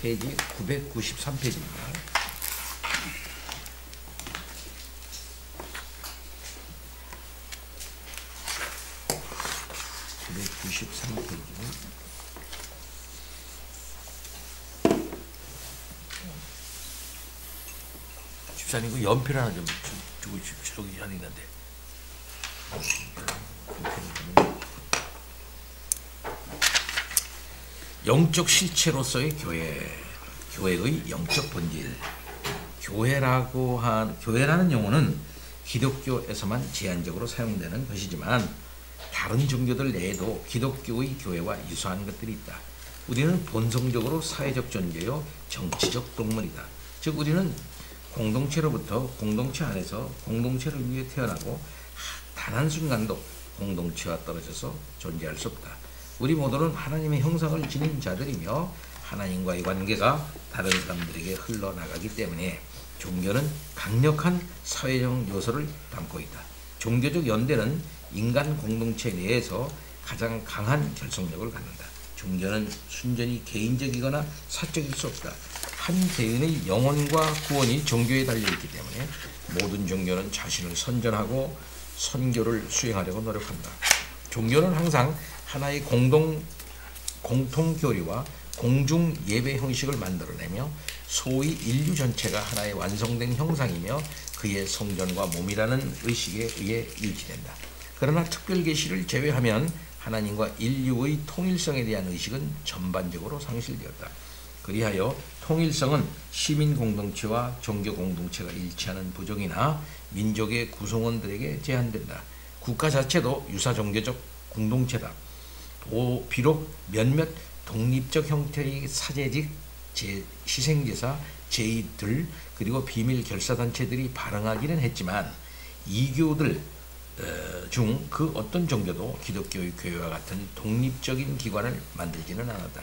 페이지 993페이지입니다. 993페이지. 집사님 그 연필 하나 좀 주고 저기 하나 있는데. 영적 실체로서의 교회의 영적 본질. 교회라는 용어는 기독교에서만 제한적으로 사용되는 것이지만 다른 종교들 내에도 기독교의 교회와 유사한 것들이 있다. 우리는 본성적으로 사회적 존재요 정치적 동물이다. 즉 우리는 공동체로부터 공동체 안에서 공동체를 위해 태어나고 단 한순간도 공동체와 떨어져서 존재할 수 없다. 우리 모두는 하나님의 형상을 지닌 자들이며 하나님과의 관계가 다른 사람들에게 흘러나가기 때문에 종교는 강력한 사회적 요소를 담고 있다. 종교적 연대는 인간 공동체 내에서 가장 강한 결속력을 갖는다. 종교는 순전히 개인적이거나 사적일 수 없다. 한 개인의 영혼과 구원이 종교에 달려있기 때문에 모든 종교는 자신을 선전하고 선교를 수행하려고 노력한다. 종교는 항상 하나의 공통교리와 공중 예배 형식을 만들어내며 소위 인류 전체가 하나의 완성된 형상이며 그의 성전과 몸이라는 의식에 의해 유지된다. 그러나 특별 계시를 제외하면 하나님과 인류의 통일성에 대한 의식은 전반적으로 상실되었다. 그리하여 통일성은 시민 공동체와 종교 공동체가 일치하는 부족이나 민족의 구성원들에게 제한된다. 국가 자체도 유사 종교적 공동체다. 비록 몇몇 독립적 형태의 사제직, 희생제사, 제의들 그리고 비밀 결사단체들이 발흥하기는 했지만 이교들 중 그 어떤 종교도 기독교의 교회와 같은 독립적인 기관을 만들지는 않았다.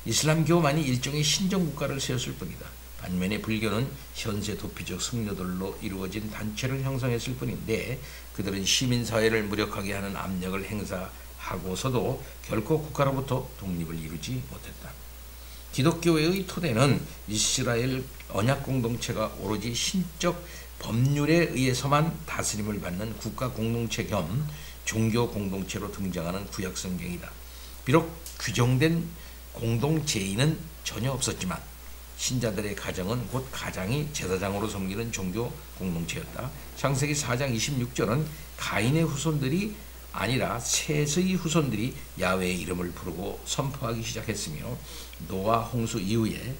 이슬람교만이 일종의 신정국가를 세웠을 뿐이다. 반면에 불교는 현세 도피적 승려들로 이루어진 단체를 형성했을 뿐인데 그들은 시민사회를 무력하게 하는 압력을 행사하고서도 결코 국가로부터 독립을 이루지 못했다. 기독교의 토대는 이스라엘 언약 공동체가 오로지 신적 법률에 의해서만 다스림을 받는 국가 공동체 겸 종교 공동체로 등장하는 구약 성경이다. 비록 규정된 공동체인은 전혀 없었지만 신자들의 가정은 곧 가장이 제사장으로 섬기는 종교 공동체였다. 창세기 4장 26절은 가인의 후손들이 아니라 셋의 후손들이 야훼의 이름을 부르고 선포하기 시작했으며 노아 홍수 이후에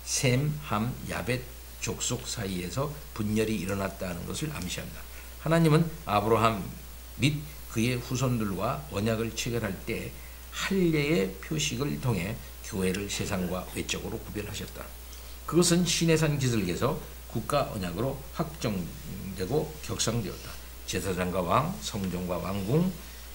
셈, 함, 야벳 족속 사이에서 분열이 일어났다는 것을 암시한다. 하나님은 아브라함 및 그의 후손들과 언약을 체결할 때 할례의 표식을 통해 교회를 세상과 외적으로 구별하셨다. 그것은 시내산 기슭에서 국가 언약으로 확정되고 격상되었다. 제사장과 왕, 성전과 왕궁,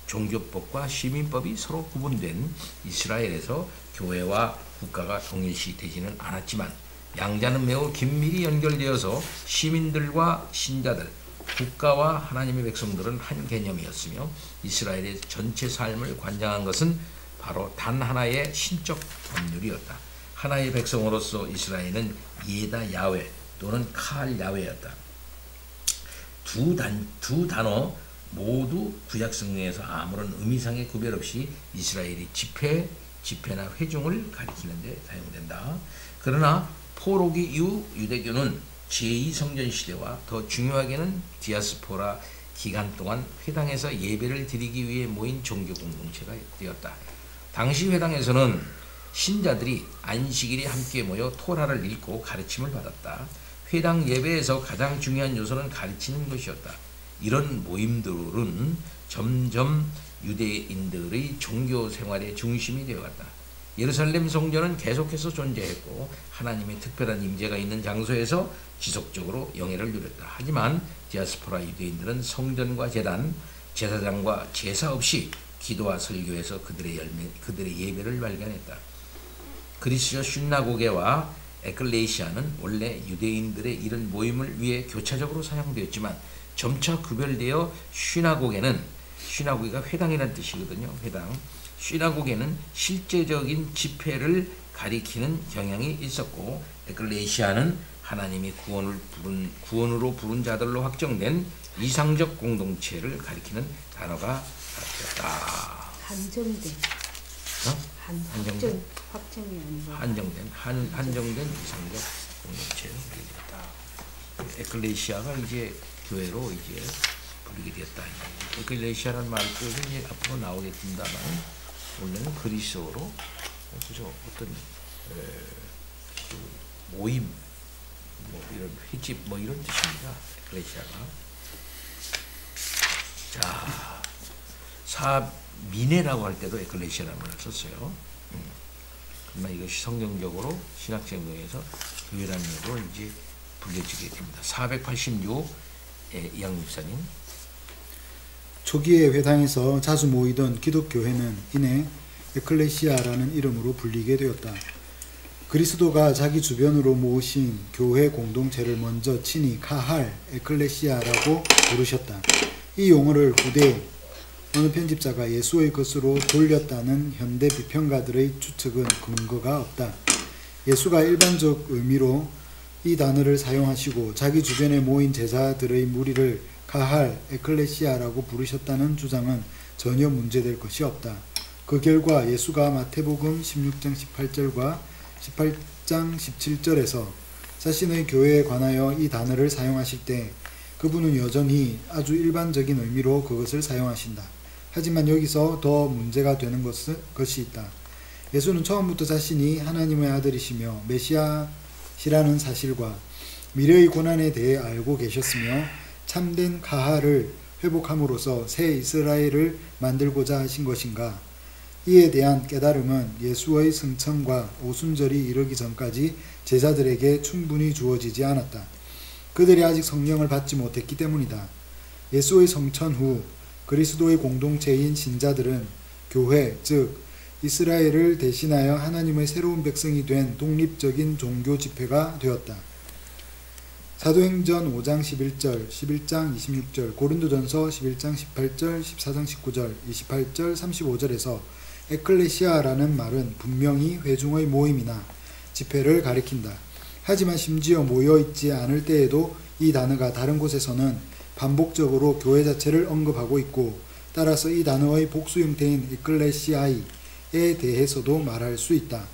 종교법과 시민법이 서로 구분된 이스라엘에서 교회와 국가가 동일시 되지는 않았지만 양자는 매우 긴밀히 연결되어서 시민들과 신자들, 국가와 하나님의 백성들은 한 개념이었으며 이스라엘의 전체 삶을 관장한 것은 바로 단 하나의 신적 법률이었다. 하나의 백성으로서 이스라엘은 예다 야훼 또는 칼 야훼였다. 두 단어 모두 구약 성경에서 아무런 의미상의 구별 없이 이스라엘이 집회나 회중을 가리키는 데 사용된다. 그러나 포로기 이후 유대교는 제2성전 시대와 더 중요하게는 디아스포라 기간 동안 회당에서 예배를 드리기 위해 모인 종교 공동체가 되었다. 당시 회당에서는 신자들이 안식일에 함께 모여 토라를 읽고 가르침을 받았다. 회당 예배에서 가장 중요한 요소는 가르치는 것이었다. 이런 모임들은 점점 유대인들의 종교 생활의 중심이 되어갔다. 예루살렘 성전은 계속해서 존재했고 하나님의 특별한 임재가 있는 장소에서 지속적으로 영예를 누렸다. 하지만 디아스포라 유대인들은 성전과 제단, 제사장과 제사 없이 기도와 설교에서 그들의 예배를 발견했다. 그리스어 슈나고게와 에클레시아는 원래 유대인들의 이런 모임을 위해 교차적으로 사용되었지만 점차 구별되어 슈나고게가 회당이라는 뜻이거든요. 회당. 슈나고게는 실제적인 집회를 가리키는 경향이 있었고, 에클레시아는 하나님이 구원으로 부른 자들로 확정된 이상적 공동체를 가리키는 단어가 되었다. 한정된. 한정된? 확정이 아니고 한정된 이상적 공동체를 가리켰다. 에클레시아가 이제 교회로 이제 불리게 되었다. 에클레시아라는 말도 이제 앞으로 나오겠습니다만, 원래는 그리스어로 그죠, 어떤 그 모임, 뭐 이런 회집 뭐 이런 뜻입니다. 에클레시아가. 자, 사민회라고 할 때도 에클레시아라는 말을 썼어요. 그러나 이것이 성경적으로 신학성경에서 교회라는 얘기로 이제 불려지게 됩니다. 486 이양 목사님. 초기의 회당에서 자주 모이던 기독교회는 이내 에클레시아라는 이름으로 불리게 되었다. 그리스도가 자기 주변으로 모으신 교회 공동체를 먼저 친히 카할 에클레시아라고 부르셨다. 이 용어를 후대 어느 편집자가 예수의 것으로 돌렸다는 현대 비평가들의 추측은 근거가 없다. 예수가 일반적 의미로 이 단어를 사용하시고 자기 주변에 모인 제자들의 무리를 카할 에클레시아라고 부르셨다는 주장은 전혀 문제될 것이 없다. 그 결과 예수가 마태복음 16장 18절과 18장 17절에서 자신의 교회에 관하여 이 단어를 사용하실 때 그분은 여전히 아주 일반적인 의미로 그것을 사용하신다. 하지만 여기서 더 문제가 되는 것이 있다. 예수는 처음부터 자신이 하나님의 아들이시며 메시아시라는 사실과 미래의 고난에 대해 알고 계셨으며 참된 가하를 회복함으로써 새 이스라엘을 만들고자 하신 것인가? 이에 대한 깨달음은 예수의 승천과 오순절이 이르기 전까지 제자들에게 충분히 주어지지 않았다. 그들이 아직 성령을 받지 못했기 때문이다. 예수의 성천 후 그리스도의 공동체인 신자들은 교회, 즉 이스라엘을 대신하여 하나님의 새로운 백성이 된 독립적인 종교 집회가 되었다. 사도행전 5장 11절, 11장 26절, 고린도전서 11장 18절, 14장 19절, 28절, 35절에서 에클레시아라는 말은 분명히 회중의 모임이나 집회를 가리킨다. 하지만 심지어 모여있지 않을 때에도 이 단어가 다른 곳에서는 반복적으로 교회 자체를 언급하고 있고, 따라서 이 단어의 복수 형태인 에클레시아이에 대해서도 말할 수 있다.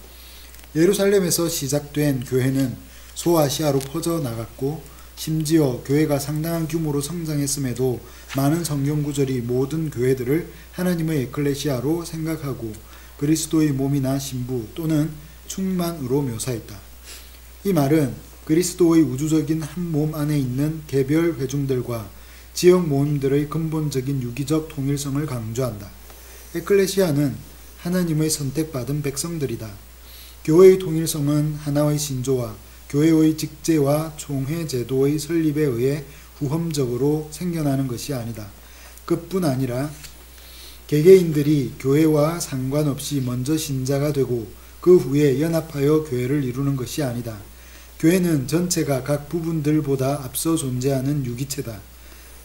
예루살렘에서 시작된 교회는 소아시아로 퍼져나갔고, 심지어 교회가 상당한 규모로 성장했음에도 많은 성경 구절이 모든 교회들을 하나님의 에클레시아로 생각하고 그리스도의 몸이나 신부 또는 충만으로 묘사했다. 이 말은 그리스도의 우주적인 한 몸 안에 있는 개별 회중들과 지역 모임들의 근본적인 유기적 통일성을 강조한다. 에클레시아는 하나님의 선택받은 백성들이다. 교회의 통일성은 하나의 신조와 교회의 직제와 총회 제도의 설립에 의해 후험적으로 생겨나는 것이 아니다. 그뿐 아니라 개개인들이 교회와 상관없이 먼저 신자가 되고 그 후에 연합하여 교회를 이루는 것이 아니다. 교회는 전체가 각 부분들보다 앞서 존재하는 유기체다.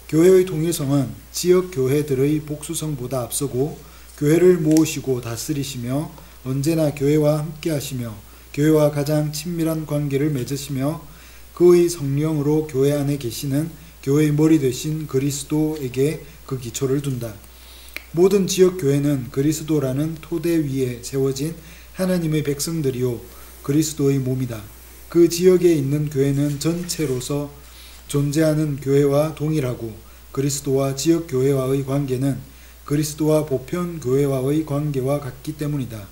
교회의 통일성은 지역 교회들의 복수성보다 앞서고 교회를 모으시고 다스리시며 언제나 교회와 함께 하시며 교회와 가장 친밀한 관계를 맺으시며 그의 성령으로 교회 안에 계시는 교회의 머리 되신 그리스도에게 그 기초를 둔다. 모든 지역 교회는 그리스도라는 토대 위에 세워진 하나님의 백성들이요 그리스도의 몸이다. 그 지역에 있는 교회는 전체로서 존재하는 교회와 동일하고 그리스도와 지역 교회와의 관계는 그리스도와 보편 교회와의 관계와 같기 때문이다.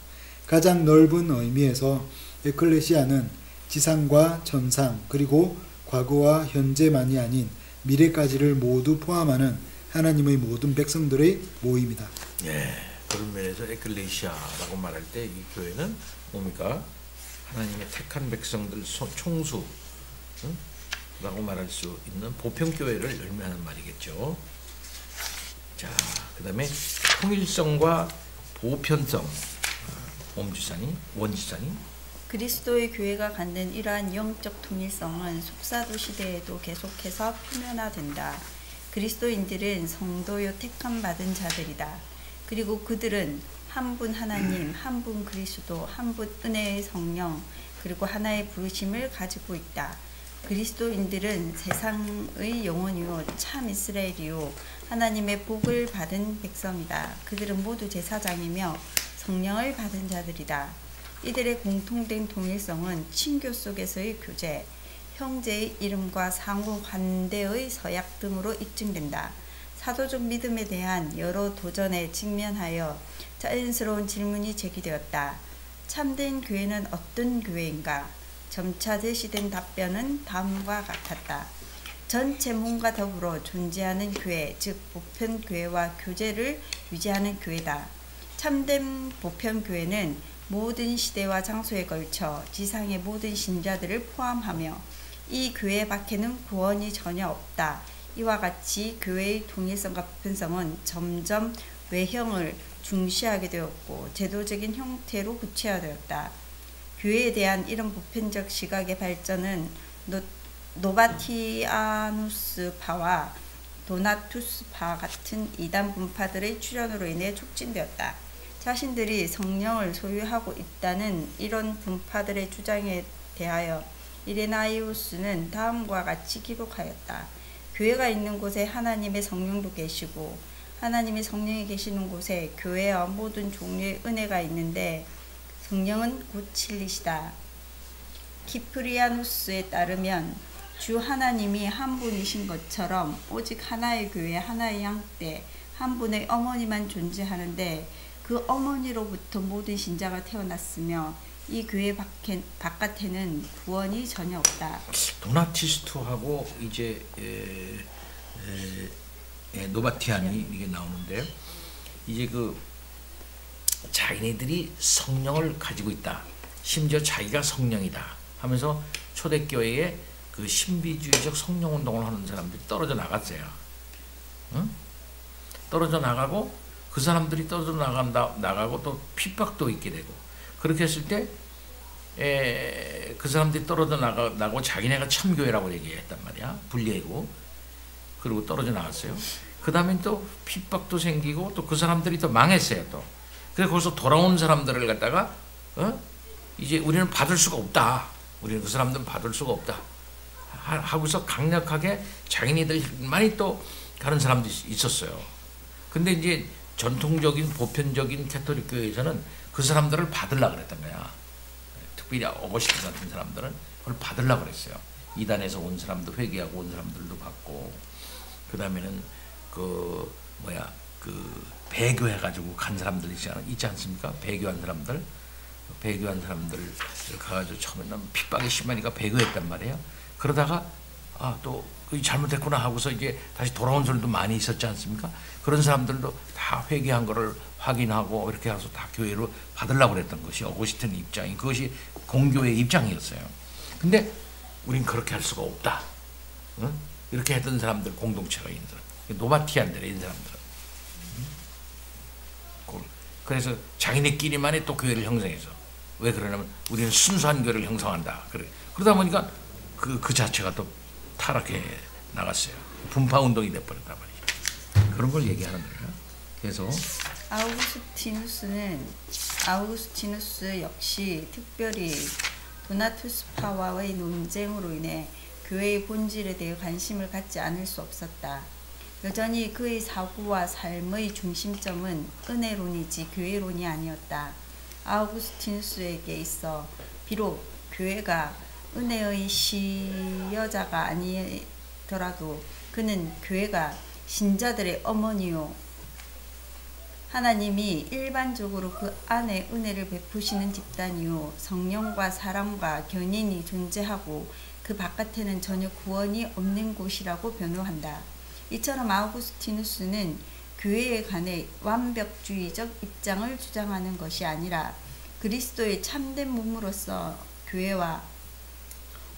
가장 넓은 의미에서 에클레시아는 지상과 천상 그리고 과거와 현재만이 아닌 미래까지를 모두 포함하는 하나님의 모든 백성들의 모임이다. 예, 그런 면에서 에클레시아라고 말할 때 이 교회는 뭡니까? 하나님의 택한 백성들 총수, 라고 말할 수 있는 보편교회를 의미하는 말이겠죠. 자, 그 다음에 통일성과 보편성, 원지사님. 그리스도의 교회가 갖는 이러한 영적 통일성은 속사도 시대에도 계속해서 표면화된다. 그리스도인들은 성도요 택함 받은 자들이다. 그리고 그들은 한 분 하나님, 한 분 그리스도, 한 분 은혜의 성령, 그리고 하나의 부르심을 가지고 있다. 그리스도인들은 세상의 영혼이요 참 이스라엘이요 하나님의 복을 받은 백성이다. 그들은 모두 제사장이며 성령을 받은 자들이다. 이들의 공통된 동일성은 친교 속에서의 교제, 형제의 이름과 상호 환대의 서약 등으로 입증된다. 사도적 믿음에 대한 여러 도전에 직면하여 자연스러운 질문이 제기되었다. 참된 교회는 어떤 교회인가? 점차 제시된 답변은 다음과 같았다. 전체 몸과 더불어 존재하는 교회, 즉 보편교회와 교제를 유지하는 교회다. 참된 보편교회는 모든 시대와 장소에 걸쳐 지상의 모든 신자들을 포함하며 이 교회 밖에는 구원이 전혀 없다. 이와 같이 교회의 동일성과 보편성은 점점 외형을 중시하게 되었고 제도적인 형태로 구체화되었다. 교회에 대한 이런 보편적 시각의 발전은 노바티아누스파와 도나투스파 같은 이단 분파들의 출현으로 인해 촉진되었다. 자신들이 성령을 소유하고 있다는 이런 분파들의 주장에 대하여 이레나이우스는 다음과 같이 기록하였다. 교회가 있는 곳에 하나님의 성령도 계시고 하나님의 성령이 계시는 곳에 교회와 모든 종류의 은혜가 있는데 성령은 곧 진리시다. 키프리아누스에 따르면 주 하나님이 한 분이신 것처럼 오직 하나의 교회, 하나의 양떼, 한 분의 어머니만 존재하는데 그 어머니로부터 모든 신자가 태어났으며 이 교회 바깥에는 구원이 전혀 없다. 도나티스트하고 이제 노바티안이 이게 나오는데 이제 그 자기네들이 성령을 가지고 있다. 심지어 자기가 성령이다 하면서 초대교회에 그 신비주의적 성령 운동을 하는 사람들이 떨어져 나갔어요. 응? 떨어져 나가고 그 사람들이 떨어져 나가고 또 핍박도 있게 되고 그렇게 했을 때 그 사람들이 떨어져 나가고 자기네가 참교회라고 얘기했단 말이야. 불리하고 그리고 떨어져 나갔어요. 그 다음에 또 핍박도 생기고 또 그 사람들이 또 망했어요. 또 그래서 거기서 돌아온 사람들을 갖다가 이제 우리는 받을 수가 없다. 우리는 그 사람들은 받을 수가 없다. 하고서 강력하게 자기네들만이 또 가는 사람들이 있었어요. 근데 이제 전통적인 보편적인 캐톨릭 교회에서는 그 사람들을 받으려고 그랬던 거야. 특별히 어거스틴 같은 사람들은 그걸 받으려고 그랬어요. 이단에서 온 사람도 회개하고 온 사람들도 받고 그 다음에는 그 배교해가지고 간 사람들 있지 않습니까? 배교한 사람들 가가지고 처음에는 핍박이 심하니까 배교했단 말이에요. 그러다가 또 잘못했구나 하고서 이제 다시 돌아온 사람도 많이 있었지 않습니까? 그런 사람들도 다 회개한 거를 확인하고 이렇게 해서 다 교회로 받으려고 그랬던 것이 어거스틴 입장이 그것이 공교의 입장이었어요. 근데 우린 그렇게 할 수가 없다. 응? 이렇게 했던 사람들 공동체가 있는 사람, 노바티안들의 있는 사람들은. 그래서 자기네끼리만의 또 교회를 형성해서 왜 그러냐면 우리는 순수한 교회를 형성한다. 그러다 보니까 그 자체가 또 타락해 나갔어요. 분파 운동이 돼버렸단 말이죠. 그런 걸 얘기하는 거예요. 그래서 아우구스티누스 역시 특별히 도나투스파와의 논쟁으로 인해 교회의 본질에 대해 관심을 갖지 않을 수 없었다. 여전히 그의 사고와 삶의 중심점은 은혜론이지 교회론이 아니었다. 아우구스티누스에게 있어 비록 교회가 은혜의 시여자가 아니더라도 그는 교회가 신자들의 어머니요 하나님이 일반적으로 그 안에 은혜를 베푸시는 집단이요 성령과 사람과 견인이 존재하고 그 바깥에는 전혀 구원이 없는 곳이라고 변호한다. 이처럼 아우구스티누스는 교회에 관해 완벽주의적 입장을 주장하는 것이 아니라 그리스도의 참된 몸으로서 교회와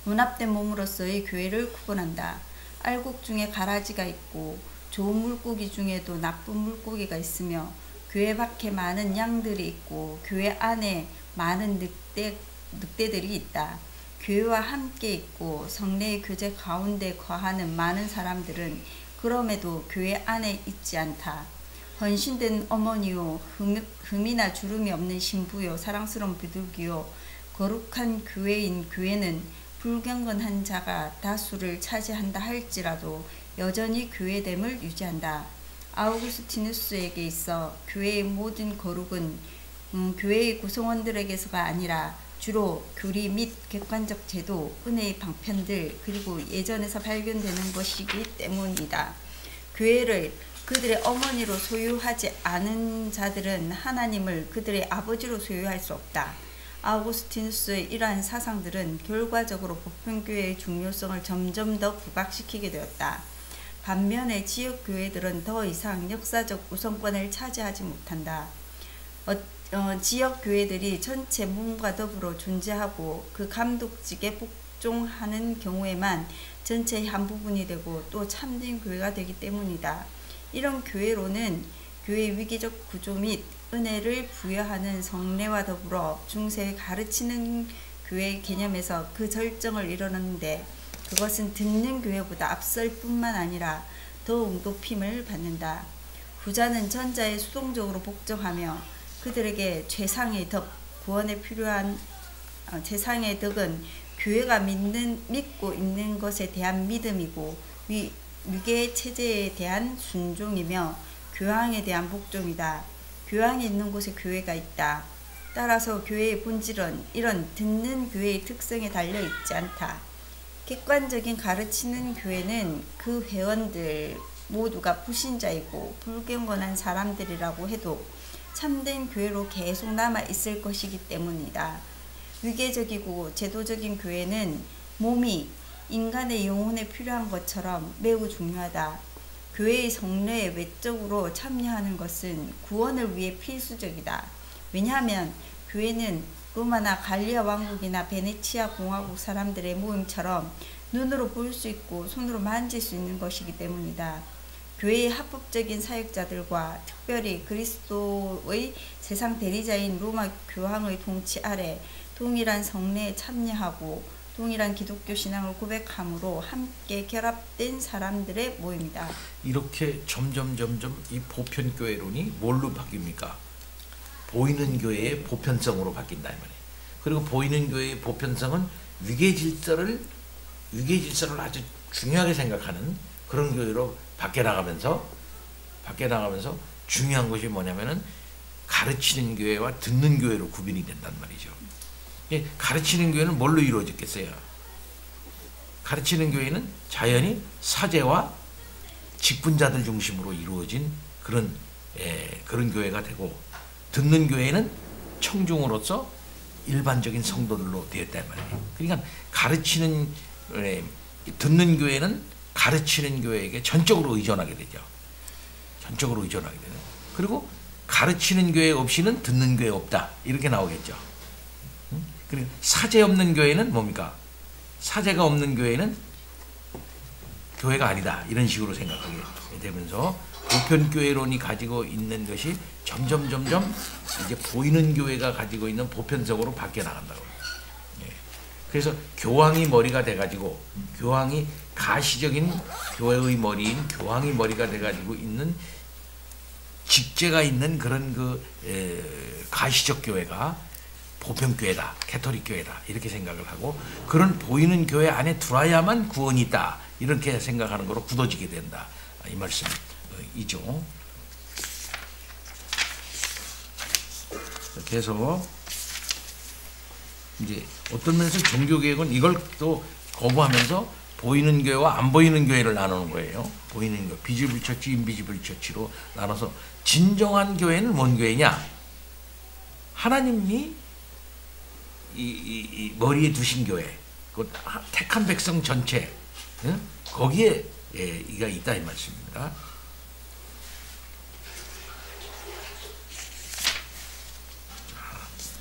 혼합된 몸으로서의 교회를 구분한다. 알곡 중에 가라지가 있고 좋은 물고기 중에도 나쁜 물고기가 있으며 교회 밖에 많은 양들이 있고 교회 안에 많은 늑대들이 있다. 교회와 함께 있고 성례의 교제 가운데 거하는 많은 사람들은 그럼에도 교회 안에 있지 않다. 헌신된 어머니요 흠이나 주름이 없는 신부요 사랑스러운 비둘기요 거룩한 교회인 교회는 불경건한 자가 다수를 차지한다 할지라도 여전히 교회됨을 유지한다. 아우구스티누스에게 있어 교회의 모든 거룩은 교회의 구성원들에게서가 아니라 주로 교리 및 객관적 제도, 은혜의 방편들 그리고 예전에서 발견되는 것이기 때문이다. 교회를 그들의 어머니로 소유하지 않은 자들은 하나님을 그들의 아버지로 소유할 수 없다. 아우구스티누스의 이러한 사상들은 결과적으로 보편교회의 중요성을 점점 더 부각시키게 되었다. 반면에 지역교회들은 더 이상 역사적 우선권을 차지하지 못한다. 지역교회들이 전체 몸과 더불어 존재하고 그 감독직에 복종하는 경우에만 전체의 한 부분이 되고 또 참된 교회가 되기 때문이다. 이런 교회로는 교회의 위기적 구조 및 은혜를 부여하는 성례와 더불어 중세에 가르치는 교회 개념에서 그 절정을 이루는데 그것은 듣는 교회보다 앞설 뿐만 아니라 더욱 높임을 받는다. 후자는 전자에 수동적으로 복종하며 그들에게 최상의 덕, 구원에 필요한 최상의 덕은 교회가 믿고 있는 것에 대한 믿음이고 위계 체제에 대한 순종이며 교황에 대한 복종이다. 교황이 있는 곳에 교회가 있다. 따라서 교회의 본질은 이런 듣는 교회의 특성에 달려 있지 않다. 객관적인 가르치는 교회는 그 회원들 모두가 불신자이고 불경건한 사람들이라고 해도 참된 교회로 계속 남아 있을 것이기 때문이다. 위계적이고 제도적인 교회는 몸이 인간의 영혼에 필요한 것처럼 매우 중요하다. 교회의 성례에 외적으로 참여하는 것은 구원을 위해 필수적이다. 왜냐하면 교회는 로마나 갈리아 왕국이나 베네치아 공화국 사람들의 모임처럼 눈으로 볼 수 있고 손으로 만질 수 있는 것이기 때문이다. 교회의 합법적인 사역자들과 특별히 그리스도의 세상 대리자인 로마 교황의 통치 아래 동일한 성례에 참여하고 동일한 기독교 신앙을 고백함으로 함께 결합된 사람들의 모임이다. 이렇게 점점 이 보편교회론이 뭘로 바뀝니까? 보이는 교회의 보편성으로 바뀐다 이 말이에요. 그리고 보이는 교회의 보편성은 위계 질서를 아주 중요하게 생각하는 그런 교회로 바뀌어 나가면서 중요한 것이 뭐냐면은 가르치는 교회와 듣는 교회로 구분이 된단 말이죠. 가르치는 교회는 뭘로 이루어졌겠어요? 가르치는 교회는 자연히 사제와 직분자들 중심으로 이루어진 그런 교회가 되고, 듣는 교회는 청중으로서 일반적인 성도들로 되었단 말이에요. 그러니까 듣는 교회는 가르치는 교회에게 전적으로 의존하게 되죠. 그리고 가르치는 교회 없이는 듣는 교회 없다, 이렇게 나오겠죠. 그리고 사제 없는 교회는 뭡니까? 사제가 없는 교회는 교회가 아니다, 이런 식으로 생각하게 되면서 보편교회론이 가지고 있는 것이 점점 이제 보이는 교회가 가지고 있는 보편성으로 바뀌어 나간다고. 그래서 교황이 머리가 돼가지고, 교황이 가시적인 교회의 머리인 교황이 머리가 돼가지고 있는 직제가 있는 그런 가시적 교회가 보편교회다, 캐토릭 교회다, 이렇게 생각을 하고, 그런 보이는 교회 안에 들어야만 구원이 있다, 이렇게 생각하는 거로 굳어지게 된다, 이 말씀이죠. 그래서 이제 어떤 면에서 종교개혁은 이걸 또 거부하면서 보이는 교회와 안 보이는 교회를 나누는 거예요. 보이는 교회, 비지블 처치, 인비지블 처치로 나눠서, 진정한 교회는 뭔 교회냐? 하나님이 이 머리에 두신 교회, 그 택한 백성 전체, 거기에 이가 있다, 이 말씀입니다.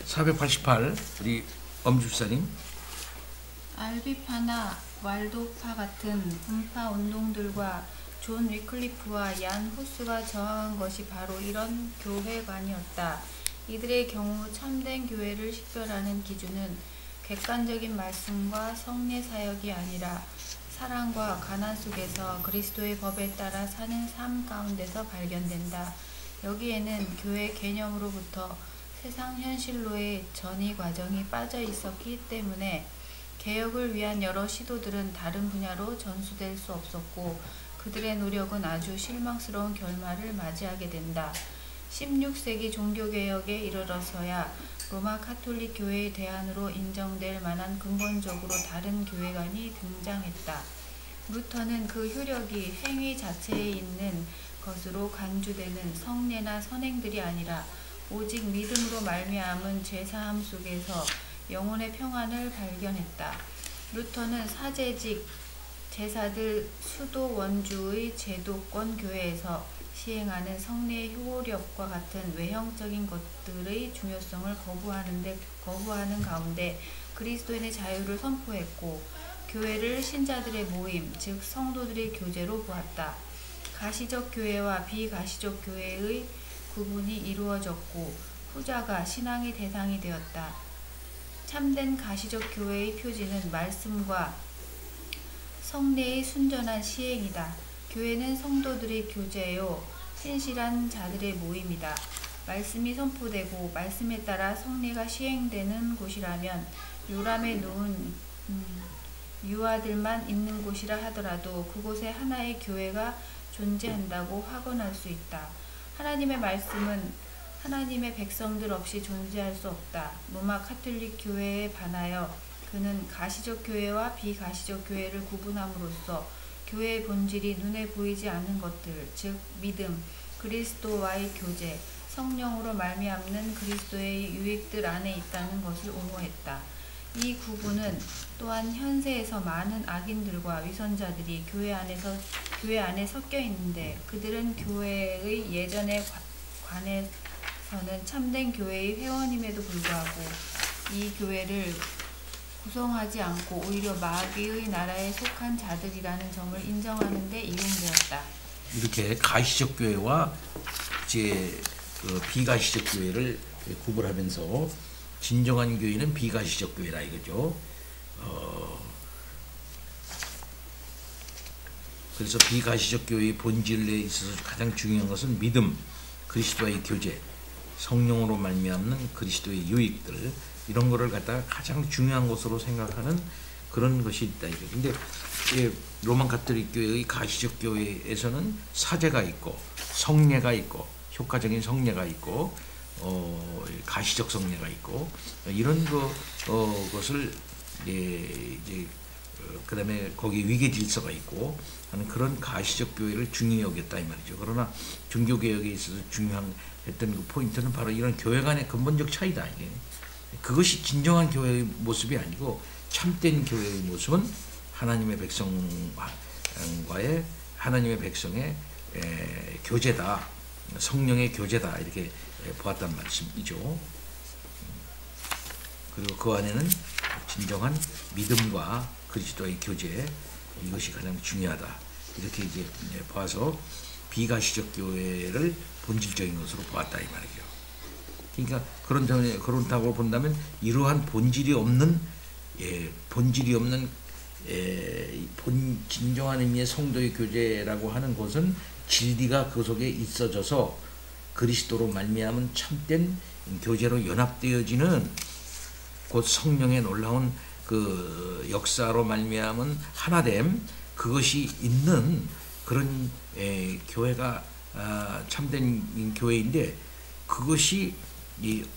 자, 488 우리 엄집사님. 알비파나 왈도파 같은 분파 운동들과 존 위클리프와 얀 후스가 저항한 것이 바로 이런 교회관이었다. 이들의 경우 참된 교회를 식별하는 기준은 객관적인 말씀과 성례 사역이 아니라 사랑과 가난 속에서 그리스도의 법에 따라 사는 삶 가운데서 발견된다. 여기에는 교회 개념으로부터 세상 현실로의 전이 과정이 빠져 있었기 때문에 개혁을 위한 여러 시도들은 다른 분야로 전수될 수 없었고 그들의 노력은 아주 실망스러운 결말을 맞이하게 된다. 16세기 종교개혁에 이르러서야 로마 가톨릭 교회의 대안으로 인정될 만한 근본적으로 다른 교회관이 등장했다. 루터는 그 효력이 행위 자체에 있는 것으로 간주되는 성례나 선행들이 아니라 오직 믿음으로 말미암은 죄사함 속에서 영혼의 평안을 발견했다. 루터는 사제직 제사들 수도 원주의 제도권 교회에서 시행하는 성례의 효력과 같은 외형적인 것들의 중요성을 거부하는 가운데 그리스도인의 자유를 선포했고 교회를 신자들의 모임, 즉 성도들의 교제로 보았다. 가시적 교회와 비가시적 교회의 구분이 이루어졌고 후자가 신앙의 대상이 되었다. 참된 가시적 교회의 표지는 말씀과 성례의 순전한 시행이다. 교회는 성도들의 교제요 신실한 자들의 모임이다. 말씀이 선포되고 말씀에 따라 성례가 시행되는 곳이라면 요람에 놓은 유아들만 있는 곳이라 하더라도 그곳에 하나의 교회가 존재한다고 확언할 수 있다. 하나님의 말씀은 하나님의 백성들 없이 존재할 수 없다. 로마 가톨릭 교회에 반하여 그는 가시적 교회와 비가시적 교회를 구분함으로써 교회의 본질이 눈에 보이지 않는 것들, 즉 믿음, 그리스도와의 교제, 성령으로 말미암는 그리스도의 유익들 안에 있다는 것을 옹호했다. 이 구분은 또한 현세에서 많은 악인들과 위선자들이 교회 안에 섞여 있는데 그들은 교회의 예전에 관해서는 참된 교회의 회원임에도 불구하고 이 교회를 구성하지 않고 오히려 마귀의 나라에 속한 자들이라는 점을 인정하는 데 이용되었다. 이렇게 가시적 교회와 이제 비가시적 교회를 구분하면서 진정한 교회는 비가시적 교회다 이거죠. 그래서 비가시적 교회의 본질에 있어서 가장 중요한 것은 믿음, 그리스도와의 교제, 성령으로 말미암는 그리스도의 유익들 이런 거를 갖다가 가장 중요한 것으로 생각하는 그런 것이 있다 이거. 근데 로마 가톨릭 교회의 가시적 교회에서는 사제가 있고 성례가 있고 효과적인 성례가 있고 가시적 성례가 있고 이런 것을 이제 그다음에 거기 위계 질서가 있고 하는 그런 가시적 교회를 중요히 여겼다 이 말이죠. 그러나 종교 개혁에 있어서 중요한 했던 그 포인트는 바로 이런 교회 간의 근본적 차이다 이게. 그것이 진정한 교회의 모습이 아니고 참된 교회의 모습은 하나님의 백성과의 하나님의 백성의 교제다, 성령의 교제다 이렇게 보았단 말씀이죠. 그리고 그 안에는 진정한 믿음과 그리스도의 교제 이것이 가장 중요하다 이렇게 이제 봐서 비가시적 교회를 본질적인 것으로 보았다 이 말이죠. 그러니까 그렇다고 본다면 이러한 본질이 없는 진정한 의미의 성도의 교제라고 하는 것은 진리가 그 속에 있어져서 그리스도로 말미암은 참된 교제로 연합되어지는 곧 성령의 놀라운 그 역사로 말미암은 하나됨 그것이 있는 그런 교회가 참된 교회인데 그것이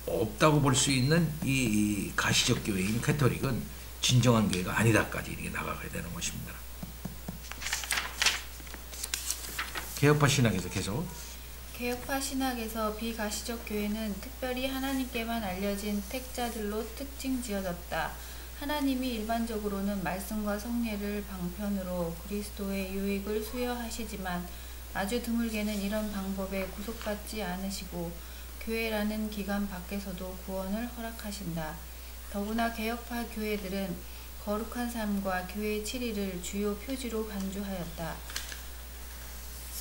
없다고 볼 수 있는 이 가시적 교회인 가톨릭은 진정한 교회가 아니다까지 이렇게 나가야 되는 것입니다. 개혁파 신학에서 계속 개혁파 신학에서 비가시적 교회는 특별히 하나님께만 알려진 택자들로 특징 지어졌다. 하나님이 일반적으로는 말씀과 성례를 방편으로 그리스도의 유익을 수여하시지만 아주 드물게는 이런 방법에 구속받지 않으시고 교회라는 기관 밖에서도 구원을 허락하신다. 더구나 개혁파 교회들은 거룩한 삶과 교회의 7일을 주요 표지로 간주하였다.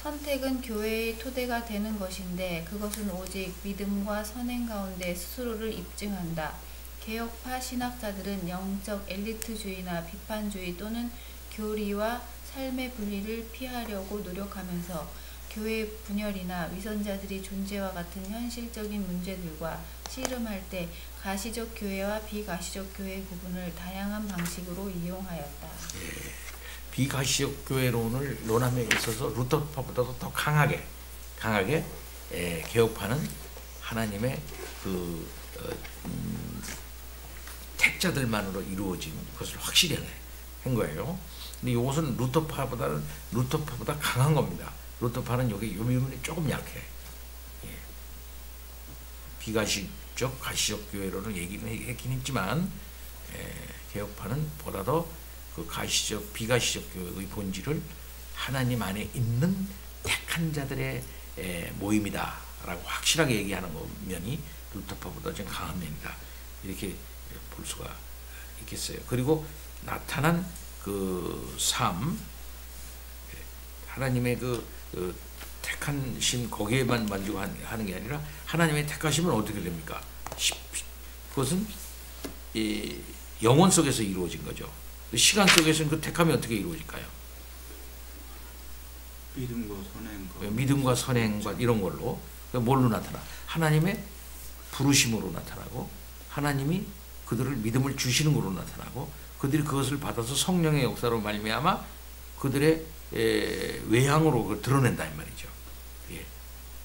선택은 교회의 토대가 되는 것인데 그것은 오직 믿음과 선행 가운데 스스로를 입증한다. 개혁파 신학자들은 영적 엘리트주의나 비판주의 또는 교리와 삶의 분리를 피하려고 노력하면서 교회 분열이나 위선자들이 존재와 같은 현실적인 문제들과 씨름할 때 가시적 교회와 비가시적 교회의 구분을 다양한 방식으로 이용하였다. 비가시적 교회론을 논함에 있어서 루터파보다도 더 강하게 개혁파는 하나님의 그 택자들만으로 이루어진 것을 확실히 한 거예요. 근데 이것은 루터파보다 강한 겁니다. 루터파는 여기 요 부분이 조금 약해. 비가시적 가시적 교회론을 얘기는 했긴 했지만 개혁파는 보다 더 그 비가시적 교회의 본질을 하나님 안에 있는 택한 자들의 모임이다라고 확실하게 얘기하는 면이 루터파보다 좀 강한 면이다. 이렇게 볼 수가 있겠어요. 그리고 나타난 그 삶, 하나님의 그 택하심 거기에만 만족하는 게 아니라 하나님의 택하심은 어떻게 됩니까? 그것은 이 영혼 속에서 이루어진 거죠. 시간 속에서는 그 택함이 어떻게 이루어질까요? 믿음과 선행과 이런 걸로 뭘로 나타나? 하나님의 부르심으로 나타나고 하나님이 그들을 믿음을 주시는 걸로 나타나고 그들이 그것을 받아서 성령의 역사로 말미암아 그들의 외향으로 드러낸다 이 말이죠.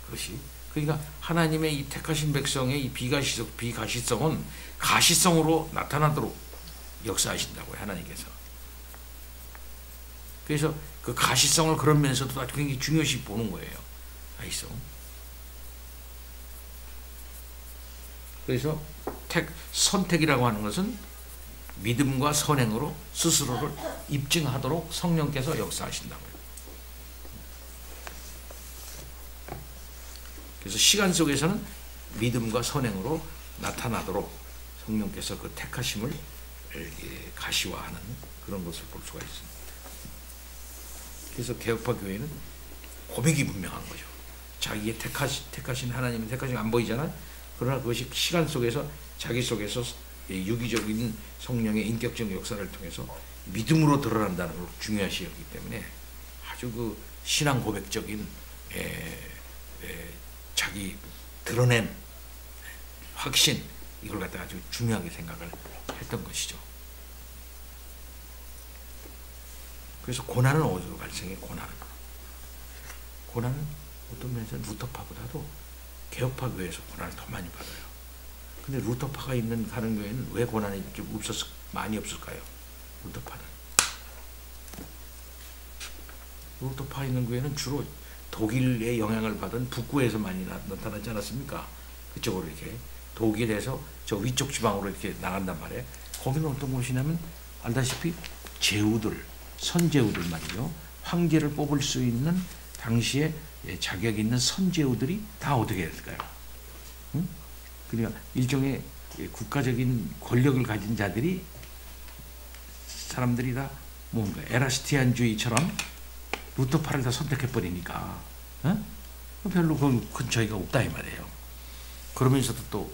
그것이 그러니까 하나님의 이 택하신 백성의 이 비가시성은 가시성으로 나타나도록 역사하신다고요, 하나님께서. 그래서 그 가시성을 그런 면에서도 아주 굉장히 중요시 보는 거예요. 가시성. 그래서 선택이라고 하는 것은 믿음과 선행으로 스스로를 입증하도록 성령께서 역사하신다고요. 그래서 시간 속에서는 믿음과 선행으로 나타나도록 성령께서 그 택하심을 가시화하는 그런 것을 볼 수가 있습니다. 그래서 개혁파 교회는 고백이 분명한 거죠. 자기의 택하신 하나님의 택하신 안 보이잖아. 그러나 그것이 시간 속에서 자기 속에서 유기적인 성령의 인격적 역사를 통해서 믿음으로 드러난다는 걸 중요시 여기기 때문에 아주 그 신앙 고백적인 자기 드러낸 확신 이걸 갖다가 아주 중요하게 생각을 했던 것이죠. 그래서 고난은 어디서 발생해? 고난은 어떤 면에서 루터파보다도 개혁파 교회에서 고난을 더 많이 받아요. 근데 루터파가 가는 교회는 왜 고난이 좀 많이 없을까요? 루터파 있는 교회는 주로 독일의 영향을 받은 북구에서 많이 나타나지 않았습니까? 그쪽으로 이렇게 독일에서 저 위쪽 지방으로 이렇게 나간단 말이에요. 거기는 어떤 곳이냐면 알다시피 선제우들 말이죠. 황제를 뽑을 수 있는 당시에 자격 있는 선제우들이 다 어떻게 했을까요? 응? 그러니까 일종의 국가적인 권력을 가진 사람들이 다 뭔가 에라스티안주의처럼 루터파를 다 선택해버리니까 별로 그 근처에가 없다 이 말이에요. 그러면서도 또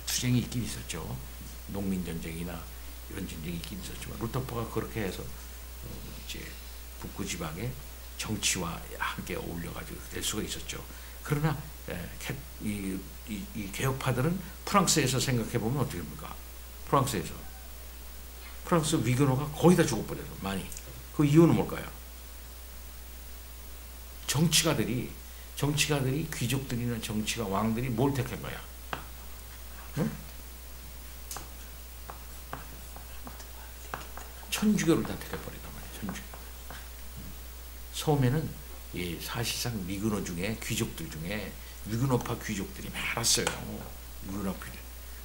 투쟁이 있긴 있었죠. 농민전쟁이나 이런 전쟁이 있긴 있었지만 루터파가 그렇게 해서 이제 북구 지방의 정치와 함께 어울려가지고 될 수가 있었죠. 그러나 이 개혁파들은 프랑스에서 생각해보면 어떻게 됩니까? 프랑스 위그너가 거의 다 죽어버려요. 많이. 그 이유는 뭘까요? 정치가들이 귀족들이나 정치가 왕들이 뭘 택한 거야? 응? 천주교를 다 택해버리단 말이야. 천주교. 처음에는 사실상 위그너 중에 귀족들 중에 위그너파 귀족들이 많았어요.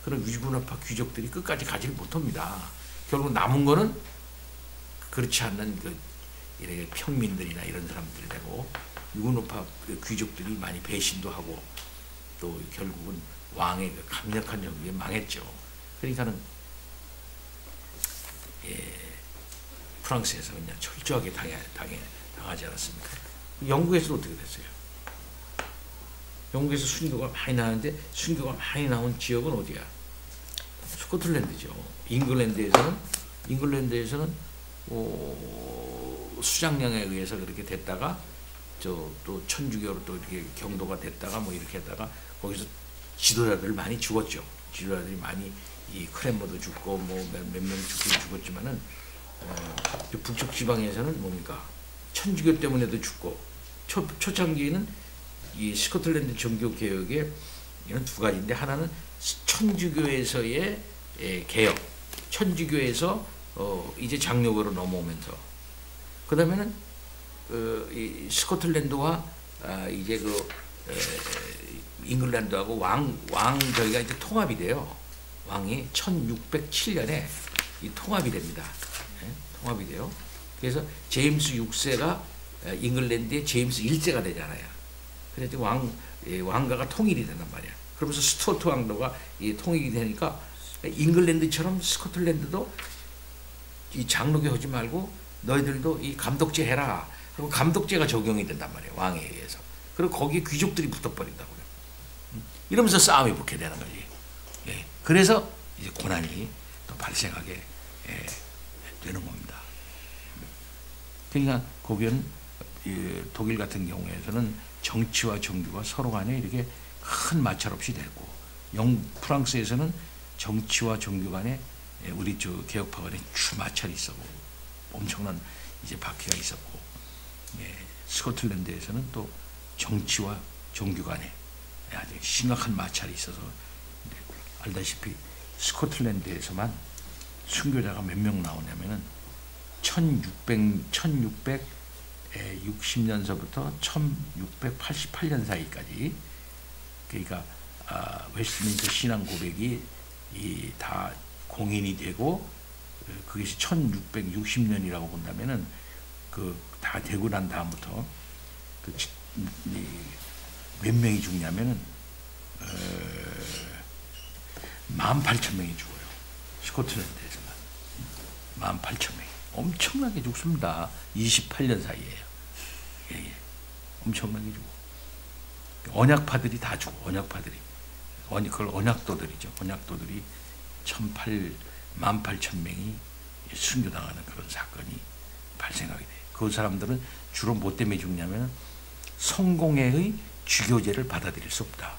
그런 위그너파 귀족들이 끝까지 가지를 못합니다. 결국 남은 거는 그렇지 않는 이렇게 평민들이나 이런 사람들이 되고 위그너파 귀족들이 많이 배신도 하고 또 결국은 왕의 강력한 정부에 망했죠. 그러니까는 프랑스에서 그냥 철저하게 당하지 않았습니까? 영국에서는 어떻게 됐어요? 영국에서 순교가 많이 나는데 순교가 많이 나온 지역은 어디야? 스코틀랜드죠. 잉글랜드에서는 수장령에 의해서 그렇게 됐다가 또 천주교로 또 이렇게 경도가 됐다가 뭐 이렇게 했다가 거기서 지도자들 많이 죽었죠. 지도자들이 많이 이 크렘버도 죽고 뭐 몇 명 죽긴 죽었지만은 북쪽 지방에서는 뭡니까 천주교 때문에도 죽고 초창기에는 이 스코틀랜드 종교 개혁에 이런 두 가지인데 하나는 천주교에서의 개혁, 천주교에서 이제 장로교로 넘어오면서 그 다음에는 이 스코틀랜드와 이제 잉글랜드하고 왕 저희가 이제 통합이 돼요. 왕이 1607년에 이 통합이 됩니다. 통합이 돼요. 그래서 제임스 6세가 잉글랜드의 제임스 1세가 되잖아요. 그래서 왕가가 통일이 된단 말이야. 그러면서 스튜어트 왕도가 통일이 되니까 잉글랜드처럼 스코틀랜드도 이 장로교 하지 말고 너희들도 이 감독제 해라. 그리고 감독제가 적용이 된단 말이에요. 왕에 의해서. 그리고 거기에 귀족들이 붙어버린다고요. 이러면서 싸움이 붙게 되는 거지. 예. 그래서 이제 고난이 또 발생하게 되는 겁니다. 그러니까 거기는 독일 같은 경우에서는 정치와 종교가 서로 간에 이렇게 큰 마찰 없이 되고 프랑스에서는 정치와 종교 간에 우리 개혁파 간에 마찰이 있었고 엄청난 이제 박해가 있었고 스코틀랜드에서는 또 정치와 종교 간에 아주 심각한 마찰이 있어서 알다시피 스코틀랜드에서만 순교자가 몇 명 나오냐면은 1660년서부터 1688년 사이까지 그러니까 웨스트민스터 신앙 고백이 다 공인이 되고 그것이 1660년이라고 본다면은 다 되고 난 다음부터 몇 명이 죽냐면은 18,000명이 죽어요. 스코틀랜드에서만 18,000명이 엄청나게 죽습니다. 28년 사이에요. 예. 엄청나게 죽어. 언약파들이 다 죽어. 언약파들이 그걸 언약도들이죠. 언약도들이 18,000명이 순교당하는 그런 사건이 발생하게 돼요. 그 사람들은 주로 뭐 때문에 죽냐면 성공회의 주교제를 받아들일 수 없다.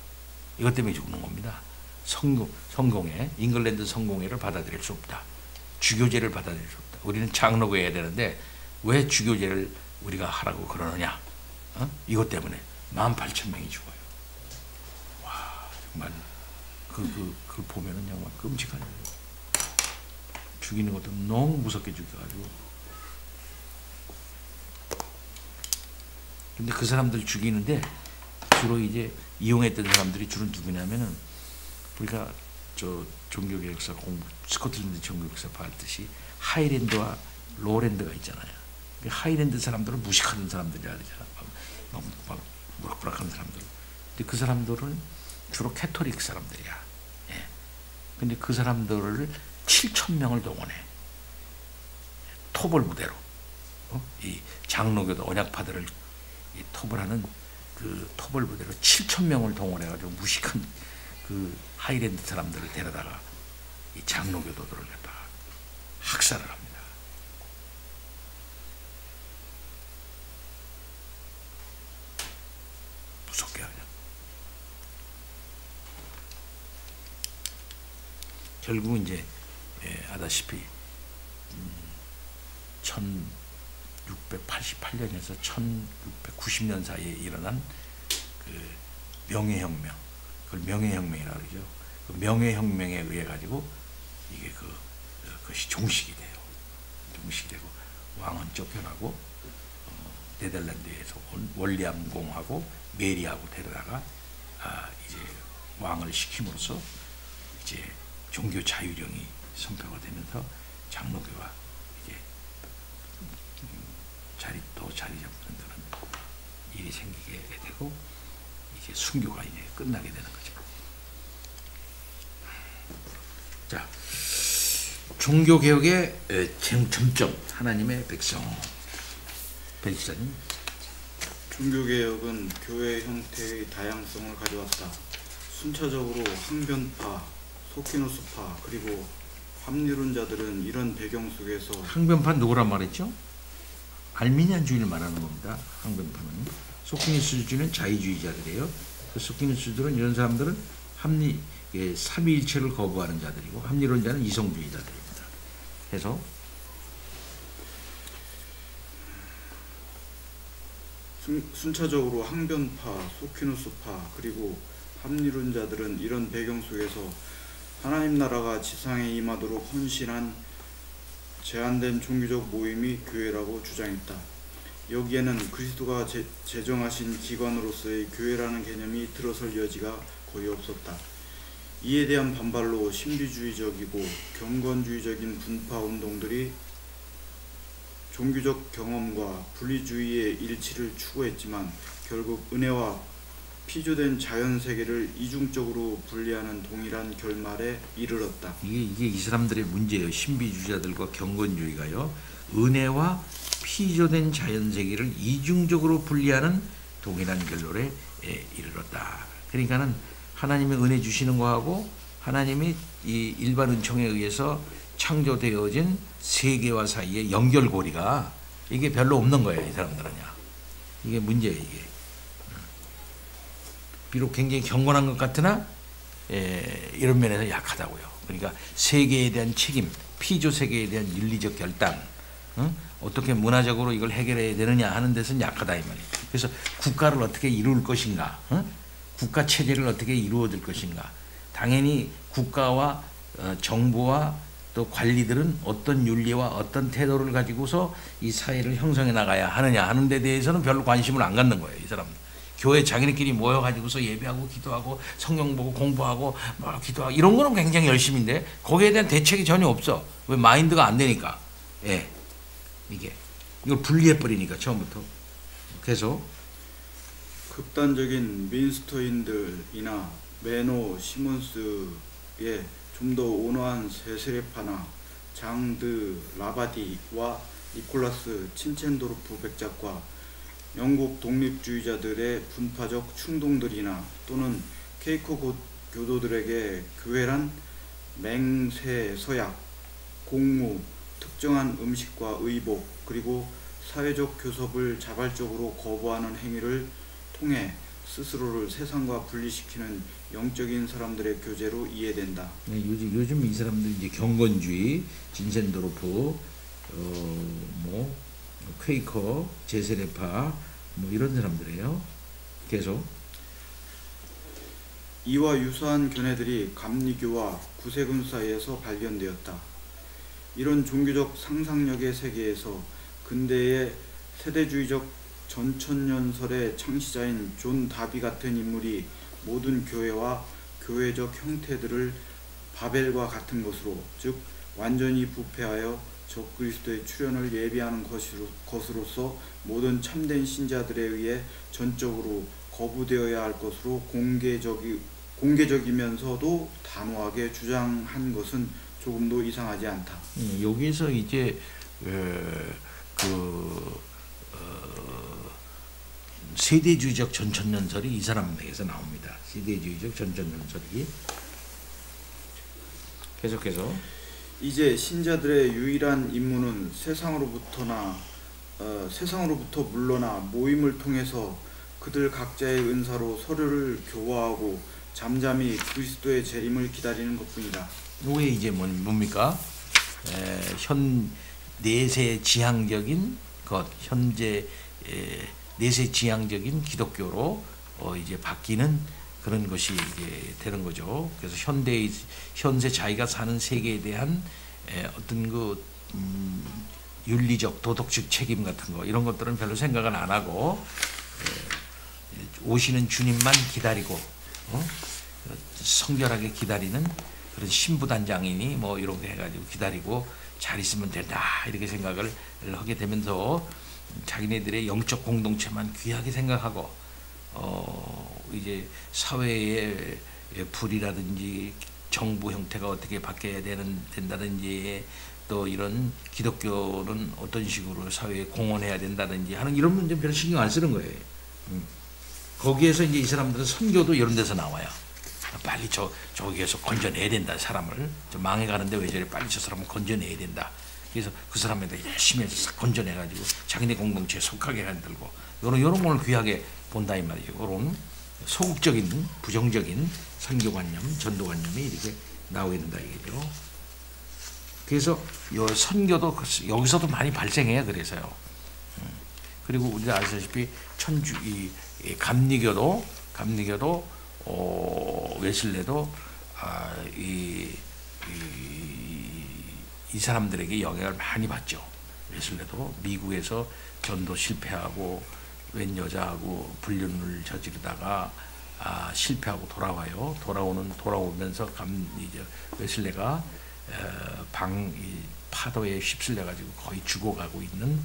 이것 때문에 죽는 겁니다. 성공회, 잉글랜드 성공회를 받아들일 수 없다. 주교제를 받아들일 수 없다. 우리는 장로교 해야 되는데 왜 주교제를 우리가 하라고 그러느냐? 이것 때문에 18,000명이 죽어요. 와, 정말 그 보면은 정말 끔찍하네요. 죽이는 것도 너무 무섭게 죽여가지고. 근데 그 사람들 죽이는데 주로 이제 이용했던 사람들이 주로 누구냐면은 우리가 종교개혁사 스코틀랜드 종교개혁사 봤듯이 하이랜드와 로랜드가 있잖아요. 하이랜드 사람들은 무식하는 사람들이라 그러잖아. 막 무락부락하는 사람들. 근데 그 사람들은 주로 캐토릭 사람들이야. 예. 근데 그 사람들을 7,000명을 동원해. 톱을 무대로. 이 장로교도 언약파들을 톱을 하는 그 톱을 무대로 7,000명을 동원해가지고 무식한 그 하이랜드 사람들을 데려다가 이 장로교도들을 갖다가 학살을 합니다. 무섭게 하냐. 결국은 이제 아다시피 1688년에서 1690년 사이에 일어난 그 명예혁명, 그걸 명예혁명이라고 그러죠. 그 명예혁명에 의해 가지고 이게 그것이 종식이 돼요. 종식이 되고 왕은 쫓겨나고 네덜란드에서 온 월리암 공하고 메리하고 데려다가 이제 왕을 시킴으로써 이제 종교 자유령이 선포가 되면서 장로교가 이제 자리 잡는 그런 일이 생기게 되고 이제 순교가 이제 끝나게 되는 거죠. 자, 종교 개혁의 쟁점점 하나님의 백성 벨기사님. 종교개혁은 교회 형태의 다양성을 가져왔다. 순차적으로 항변파, 소키노스파 그리고 합리론자들은 이런 배경 속에서 항변파 누구란 말했죠? 알미니안주의를 말하는 겁니다. 항변파는 소키누스주는 자의주의자들이에요. 그 소키누스주들은 이런 사람들은 삼위일체를 거부하는 자들이고 합리론자는 이성주의자들입니다. 그래서 순차적으로 항변파, 소키누스파 그리고 합리론자들은 이런 배경 속에서 하나님 나라가 지상에 임하도록 헌신한 제한된 종교적 모임이 교회라고 주장했다. 여기에는 그리스도가 제정하신 기관으로서의 교회라는 개념이 들어설 여지가 거의 없었다. 이에 대한 반발로 신비주의적이고 경건주의적인 분파 운동들이 종교적 경험과 분리주의의 일치를 추구했지만 결국 은혜와 피조된 자연세계를 이중적으로 분리하는 동일한 결말에 이르렀다. 이게 이 사람들의 문제예요. 신비주의자들과 경건주의가요. 은혜와 피조된 자연세계를 이중적으로 분리하는 동일한 결론에 이르렀다. 그러니까는 하나님의 은혜 주시는 거하고 하나님이 이 일반 은총에 의해서 창조되어진 세계와 사이의 연결고리가 이게 별로 없는 거예요. 이 사람들은요. 이게 문제예요. 이게. 비록 굉장히 경건한 것 같으나 이런 면에서 약하다고요. 그러니까 세계에 대한 책임, 피조 세계에 대한 윤리적 결단, 어떻게 문화적으로 이걸 해결해야 되느냐 하는 데서는 약하다 이 말이에요. 그래서 국가를 어떻게 이룰 것인가, 국가 체제를 어떻게 이루어질 것인가. 당연히 국가와 정부와 또 관리들은 어떤 윤리와 어떤 태도를 가지고서 이 사회를 형성해 나가야 하느냐 하는 데 대해서는 별로 관심을 안 갖는 거예요. 이 사람들. 교회 자기네끼리 모여가지고서 예배하고 기도하고 성경 보고 공부하고 뭐 기도하고 이런 거는 굉장히 열심인데 거기에 대한 대책이 전혀 없어. 왜? 마인드가 안 되니까. 예, 이걸 분리해버리니까 처음부터. 그래서 극단적인 민스터인들이나 메노 시몬스의 좀 더 온화한 세세레파나 장드 라바디와 니콜라스 친첸도르프 백작과 영국 독립주의자들의 분파적 충동들이나 또는 케이커 교도들에게 교회란 맹세 서약, 공무, 특정한 음식과 의복 그리고 사회적 교섭을 자발적으로 거부하는 행위를 통해 스스로를 세상과 분리시키는 영적인 사람들의 교제로 이해된다. 네, 요즘 이 사람들 이제 경건주의, 진센도르프, 퀘이커, 제세레파 이런 사람들이에요. 계속 이와 유사한 견해들이 감리교와 구세군 사이에서 발견되었다. 이런 종교적 상상력의 세계에서 근대의 세대주의적 전천년설의 창시자인 존 다비 같은 인물이 모든 교회와 교회적 형태들을 바벨과 같은 것으로, 즉 완전히 부패하여 적그리스도의 출현을 예비하는 것으로서 모든 참된 신자들에 의해 전적으로 거부되어야 할 것으로 공개적이면서도 단호하게 주장한 것은 조금도 이상하지 않다. 여기서 이제 세대주의적 전천년설이 이 사람에게서 나옵니다. 세대주의적 전천년설이. 계속해서 이제 신자들의 유일한 임무는 세상으로부터 물러나 모임을 통해서 그들 각자의 은사로 서로를 교화하고 잠잠히 그리스도의 재림을 기다리는 것뿐이다. 왜 이제 뭡니까? 현 내세 지향적인 것, 현재 내세 지향적인 기독교로 이제 바뀌는 그런 것이 이제 되는 거죠. 그래서 현세 자기가 사는 세계에 대한 어떤 윤리적 도덕적 책임 같은 거 이런 것들은 별로 생각을 안 하고 오시는 주님만 기다리고 성결하게 기다리는 그런 신부단장이니 이런 거 해가지고 기다리고 잘 있으면 된다 이렇게 생각을 하게 되면서 자기네들의 영적 공동체만 귀하게 생각하고 이제 사회의 불이라든지 정부 형태가 어떻게 바뀌어야 된다든지 또 이런 기독교는 어떤 식으로 사회에 공헌해야 된다든지 하는 이런 문제 별로 신경 안 쓰는 거예요. 거기에서 이제 이 사람들은 선교도 이런 데서 나와요. 빨리 저기에서 건져내야 된다 사람을. 저 망해가는데 왜 저래 빨리 저 사람을 건져내야 된다. 그래서 그 사람에다 열심히 해서 싹 건져내가지고 자기네 공동체에 속하게 만들고 요런 걸 귀하게 본다 이 말이죠. 요런 소극적인 부정적인 선교관념, 전도관념이 이렇게 나오게 된다 이거죠. 그래서 요 선교도 여기서도 많이 발생해요. 그래서요. 그리고 우리가 아시다시피 이 감리교도 웨슬레도 이 사람들에게 영향을 많이 받죠. 웨슬레도 미국에서 전도 실패하고 웬 여자하고 불륜을 저지르다가 실패하고 돌아와요. 돌아오면서 이제 웨슬레가 이 파도에 휩쓸려 가지고 거의 죽어가고 있는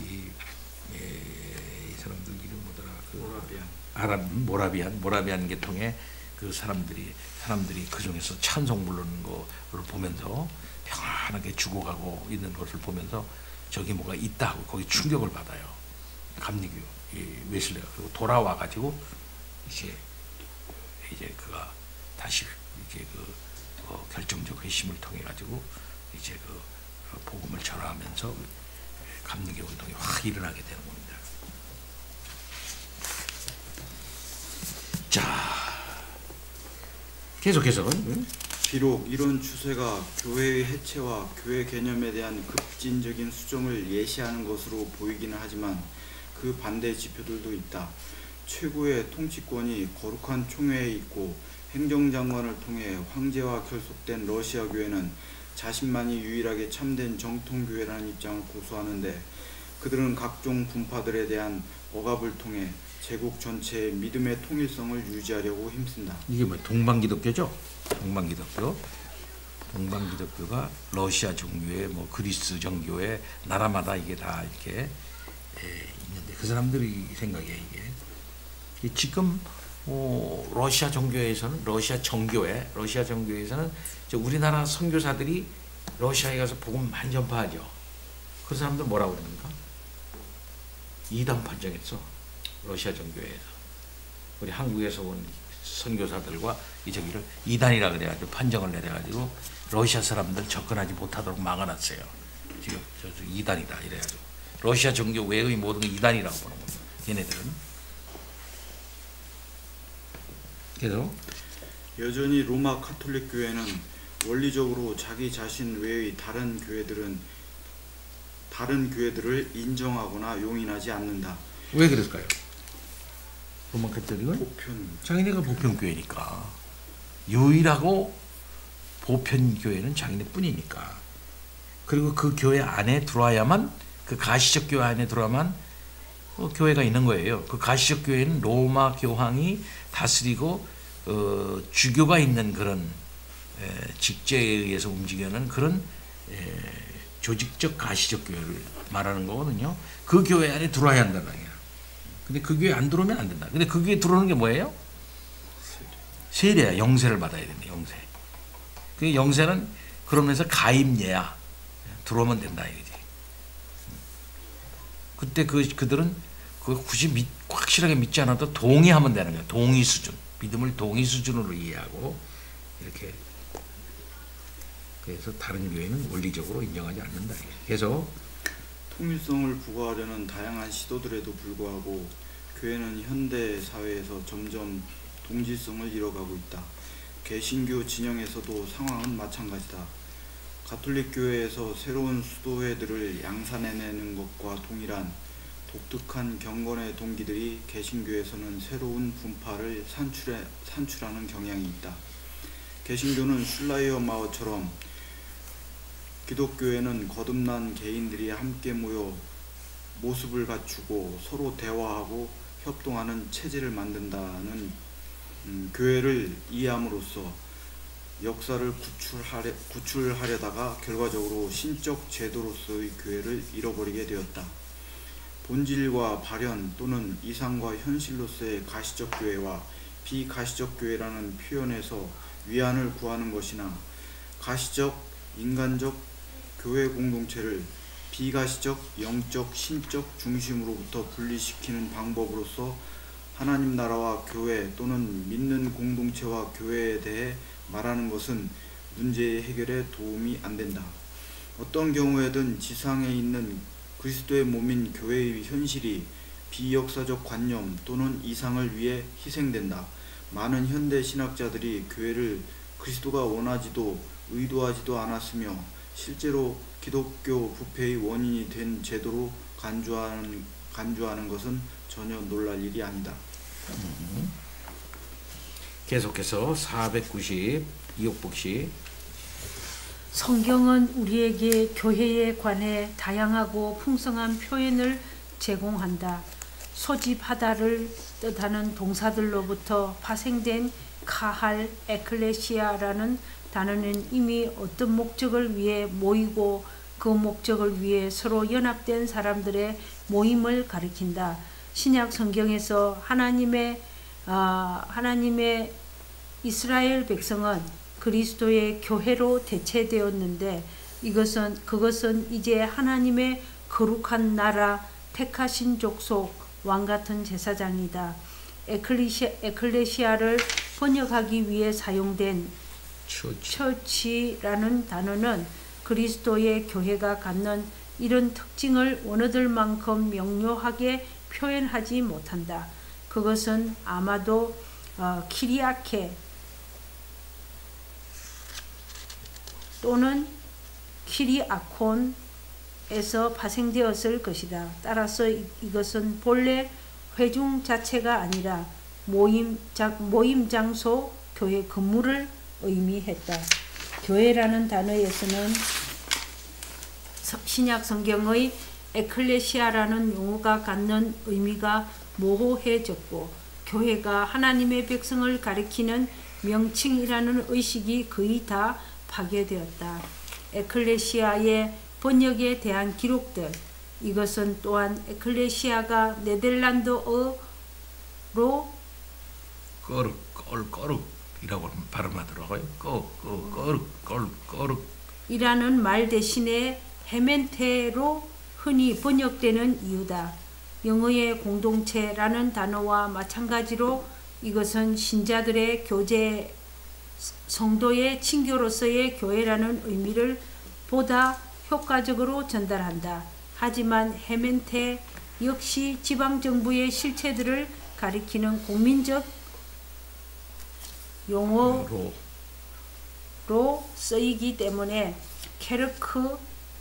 이 사람들 이름 뭐더라? 모라비안 계통의 그 사람들이 그 중에서 찬송 부르는 거를 보면서 평안하게 죽어가고 있는 것을 보면서 저기 뭐가 있다 하고 거기 충격을 받아요. 감리교 웨슬레가. 그리고 돌아와 가지고 이제 그가 다시 이제 결정적 회심을 통해 가지고 이제 복음을 전하면서 감리교 운동이 확 일어나게 되는 겁니다. 자, 계속해서 비록 이런 추세가 교회의 해체와 교회 개념에 대한 급진적인 수정을 예시하는 것으로 보이기는 하지만 그 반대 지표들도 있다. 최고의 통치권이 거룩한 총회에 있고 행정장관을 통해 황제와 결속된 러시아 교회는 자신만이 유일하게 참된 정통교회라는 입장을 고수하는데 그들은 각종 분파들에 대한 억압을 통해 제국 전체의 믿음의 통일성을 유지하려고 힘쓴다. 이게 뭐 동방기독교죠? 동방기독교가 러시아 종교에 뭐 그리스 정교에 나라마다 이게 다 이렇게 있는데 그 사람들이 생각에 이게 지금 러시아 정교에서는 러시아 정교에서는 우리나라 선교사들이 러시아에 가서 복음 많이 전파하죠. 그 사람들 뭐라고 그럽니까? 이단 판정했어. 러시아 정교회에서 우리 한국에서 온 선교사들과 저기를 이단이라 그래가지고 판정을 내려가지고 러시아 사람들 접근하지 못하도록 막아놨어요. 지금 저 이단이다 이래가지고 러시아 정교 외의 모든 게 이단이라고 보는 겁니다. 얘네들은. 그래서 여전히 로마 카톨릭 교회는 원리적으로 자기 자신 외의 다른 교회들을 인정하거나 용인하지 않는다. 왜 그럴까요? 로마 카톨릭은 보편 자기네가 보편교회니까 유일하고 보편교회는 자기네뿐이니까. 그리고 그 교회 안에 들어와야만 그 가시적 교회 안에 들어와만 교회가 있는 거예요. 그 가시적 교회는 로마 교황이 다스리고 주교가 있는 그런 직제에 의해서 움직이는 그런 조직적 가시적 교회를 말하는 거거든요. 그 교회 안에 들어와야 한다는 거예요. 근데 그 교회 안 들어오면 안 된다. 근데 그 교회 들어오는 게 뭐예요? 세례야. 영세를 받아야 된다. 영세. 그 영세는 그러면서 가입례야. 들어오면 된다 이거지. 그때 그들은 굳이 확실하게 믿지 않아도 동의하면 되는 거야. 동의 수준. 믿음을 동의 수준으로 이해하고 이렇게. 그래서 다른 교회는 원리적으로 인정하지 않는다. 그래서 통일성을 부과하려는 다양한 시도들에도 불구하고 교회는 현대 사회에서 점점 동질성을 잃어가고 있다. 개신교 진영에서도 상황은 마찬가지다. 가톨릭 교회에서 새로운 수도회들을 양산해내는 것과 동일한 독특한 경건의 동기들이 개신교에서는 새로운 분파를 산출하는 경향이 있다. 개신교는 슐라이어 마을처럼 기독교회는 거듭난 개인들이 함께 모여 모습을 갖추고 서로 대화하고 협동하는 체제를 만든다는 교회를 이해함으로써 역사를 구출하려다가 결과적으로 신적 제도로서의 교회를 잃어버리게 되었다. 본질과 발현 또는 이상과 현실로서의 가시적 교회와 비가시적 교회라는 표현에서 위안을 구하는 것이나 가시적, 인간적 교회 공동체를 비가시적, 영적, 신적 중심으로부터 분리시키는 방법으로서 하나님 나라와 교회 또는 믿는 공동체와 교회에 대해 말하는 것은 문제 해결에 도움이 안 된다. 어떤 경우에든 지상에 있는 그리스도의 몸인 교회의 현실이 비역사적 관념 또는 이상을 위해 희생된다. 많은 현대 신학자들이 교회를 그리스도가 원하지도 의도하지도 않았으며 실제로 기독교 부패의 원인이 된 제도로 간주하는 것은 전혀 놀랄 일이 아니다. 계속해서 490 이옥복 씨. 성경은 우리에게 교회에 관해 다양하고 풍성한 표현을 제공한다. 소집하다를 뜻하는 동사들로부터 파생된 카할, 에클레시아라는 단어는 이미 어떤 목적을 위해 모이고 그 목적을 위해 서로 연합된 사람들의 모임을 가리킨다. 신약 성경에서 하나님의 이스라엘 백성은 그리스도의 교회로 대체되었는데 그것은 이제 하나님의 거룩한 나라, 택하신 족속, 왕같은 제사장이다. 에클레시아를 번역하기 위해 사용된 처치라는 단어는 그리스도의 교회가 갖는 이런 특징을 원어들만큼 명료하게 표현하지 못한다. 그것은 아마도 키리아케 또는 키리아콘에서 파생되었을 것이다. 따라서 이것은 본래 회중 자체가 아니라 모임 장소, 교회 건물을 의미했다. 교회라는 단어에서는 신약 성경의 에클레시아라는 용어가 갖는 의미가 모호해졌고 교회가 하나님의 백성을 가리키는 명칭이라는 의식이 거의 다 파괴되었다. 에클레시아의 번역에 대한 기록들, 이것은 또한 에클레시아가 네덜란드어로 꺼룩이라고 발음하더라고요. 꺼룩 이라는 말 대신에 헤멘테로 흔히 번역되는 이유다. 영어의 공동체라는 단어와 마찬가지로 이것은 신자들의 교제, 성도의 친교로서의 교회라는 의미를 보다 효과적으로 전달한다. 하지만 헤멘테 역시 지방정부의 실체들을 가리키는 국민적 용어로 쓰이기 때문에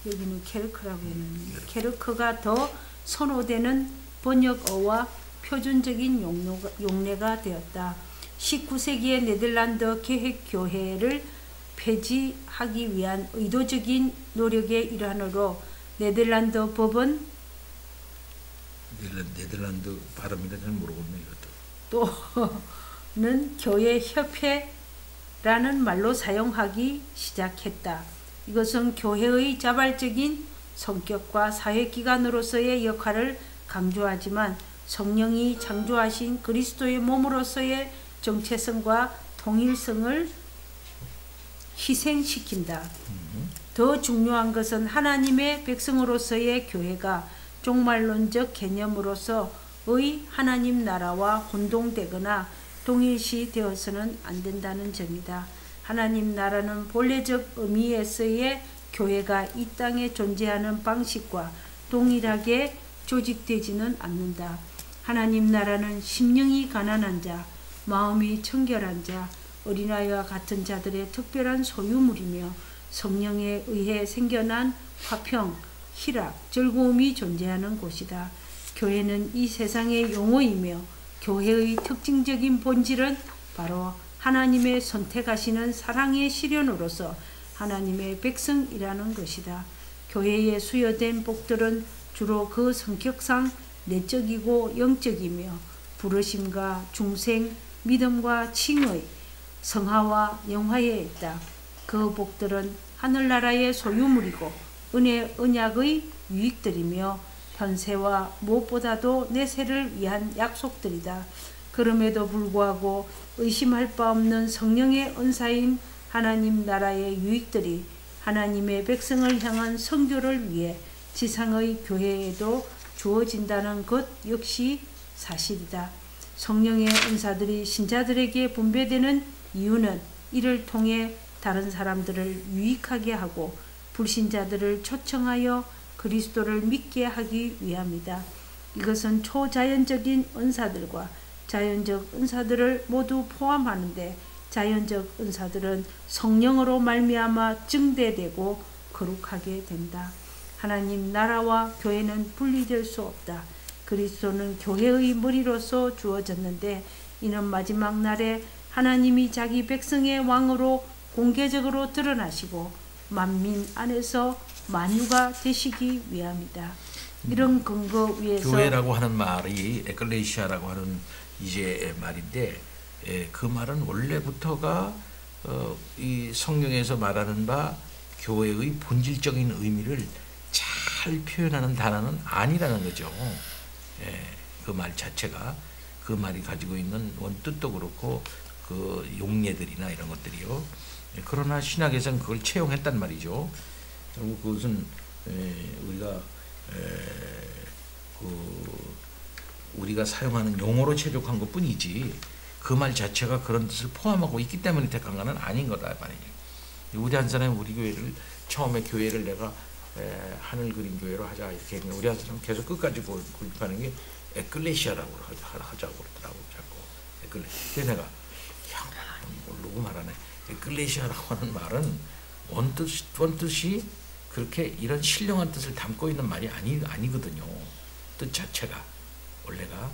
여기는 케르크라고 했는데 케르크가 더 선호되는 번역어와 표준적인 용례가 되었다. 19세기의 네덜란드 계획교회를 폐지하기 위한 의도적인 노력의 일환으로 네덜란드 법은 네덜란드 발음이라 잘 모르겠네 이것도. 또는 교회협회라는 말로 사용하기 시작했다. 이것은 교회의 자발적인 성격과 사회기관으로서의 역할을 강조하지만 성령이 창조하신 그리스도의 몸으로서의 정체성과 통일성을 희생시킨다. 더 중요한 것은 하나님의 백성으로서의 교회가 종말론적 개념으로서의 하나님 나라와 혼동되거나 동일시 되어서는 안 된다는 점이다. 하나님 나라는 본래적 의미에서의 교회가 이 땅에 존재하는 방식과 동일하게 조직되지는 않는다. 하나님 나라는 심령이 가난한 자, 마음이 청결한 자, 어린아이와 같은 자들의 특별한 소유물이며 성령에 의해 생겨난 화평, 희락, 즐거움이 존재하는 곳이다. 교회는 이 세상의 용어이며 교회의 특징적인 본질은 바로 하나님의 선택하시는 사랑의 실현으로서 하나님의 백성이라는 것이다. 교회에 수여된 복들은 주로 그 성격상 내적이고 영적이며 부르심과 중생, 믿음과 칭의, 성화와 영화에 있다. 그 복들은 하늘나라의 소유물이고 언약의 유익들이며 현세와 무엇보다도 내세를 위한 약속들이다. 그럼에도 불구하고 의심할 바 없는 성령의 은사인 하나님 나라의 유익들이 하나님의 백성을 향한 선교를 위해 지상의 교회에도 주어진다는 것 역시 사실이다. 성령의 은사들이 신자들에게 분배되는 이유는 이를 통해 다른 사람들을 유익하게 하고 불신자들을 초청하여 그리스도를 믿게 하기 위함이다. 이것은 초자연적인 은사들과 자연적 은사들을 모두 포함하는데 자연적 은사들은 성령으로 말미암아 증대되고 거룩하게 된다. 하나님 나라와 교회는 분리될 수 없다. 그리스도는 교회의 머리로서 주어졌는데 이는 마지막 날에 하나님이 자기 백성의 왕으로 공개적으로 드러나시고 만민 안에서 만유가 되시기 위함이다. 이런 근거 위에서 교회라고 하는 말이 에클레시아라고 하는 이제 말인데 그 말은 원래부터가 이 성경에서 말하는 바 교회의 본질적인 의미를 잘 표현하는 단어는 아니라는 거죠. 그 말 자체가 그 말이 가지고 있는 원뜻도 그렇고 그 용례들이나 이런 것들이요. 그러나 신학에서는 그걸 채용했단 말이죠. 결국 그것은 우리가 사용하는 용어로 채족한 것뿐이지 그 말 자체가 그런 뜻을 포함하고 있기 때문에 택한 것은 아닌 거다 말이에요. 우리 한 사람이 우리 교회를 처음에 교회를 내가 하늘 그림 교회로 하자 이렇게 했는데 우리 한 사람 계속 끝까지 고집하는 게 에클레시아라고 하자고 그러더라고 자꾸 에클레시아. 그래서 내가 모르고 말하네. 에클레시아라고 하는 말은 원뜻이 그렇게 이런 신령한 뜻을 담고 있는 말이 아니거든요. 뜻 자체가 원래가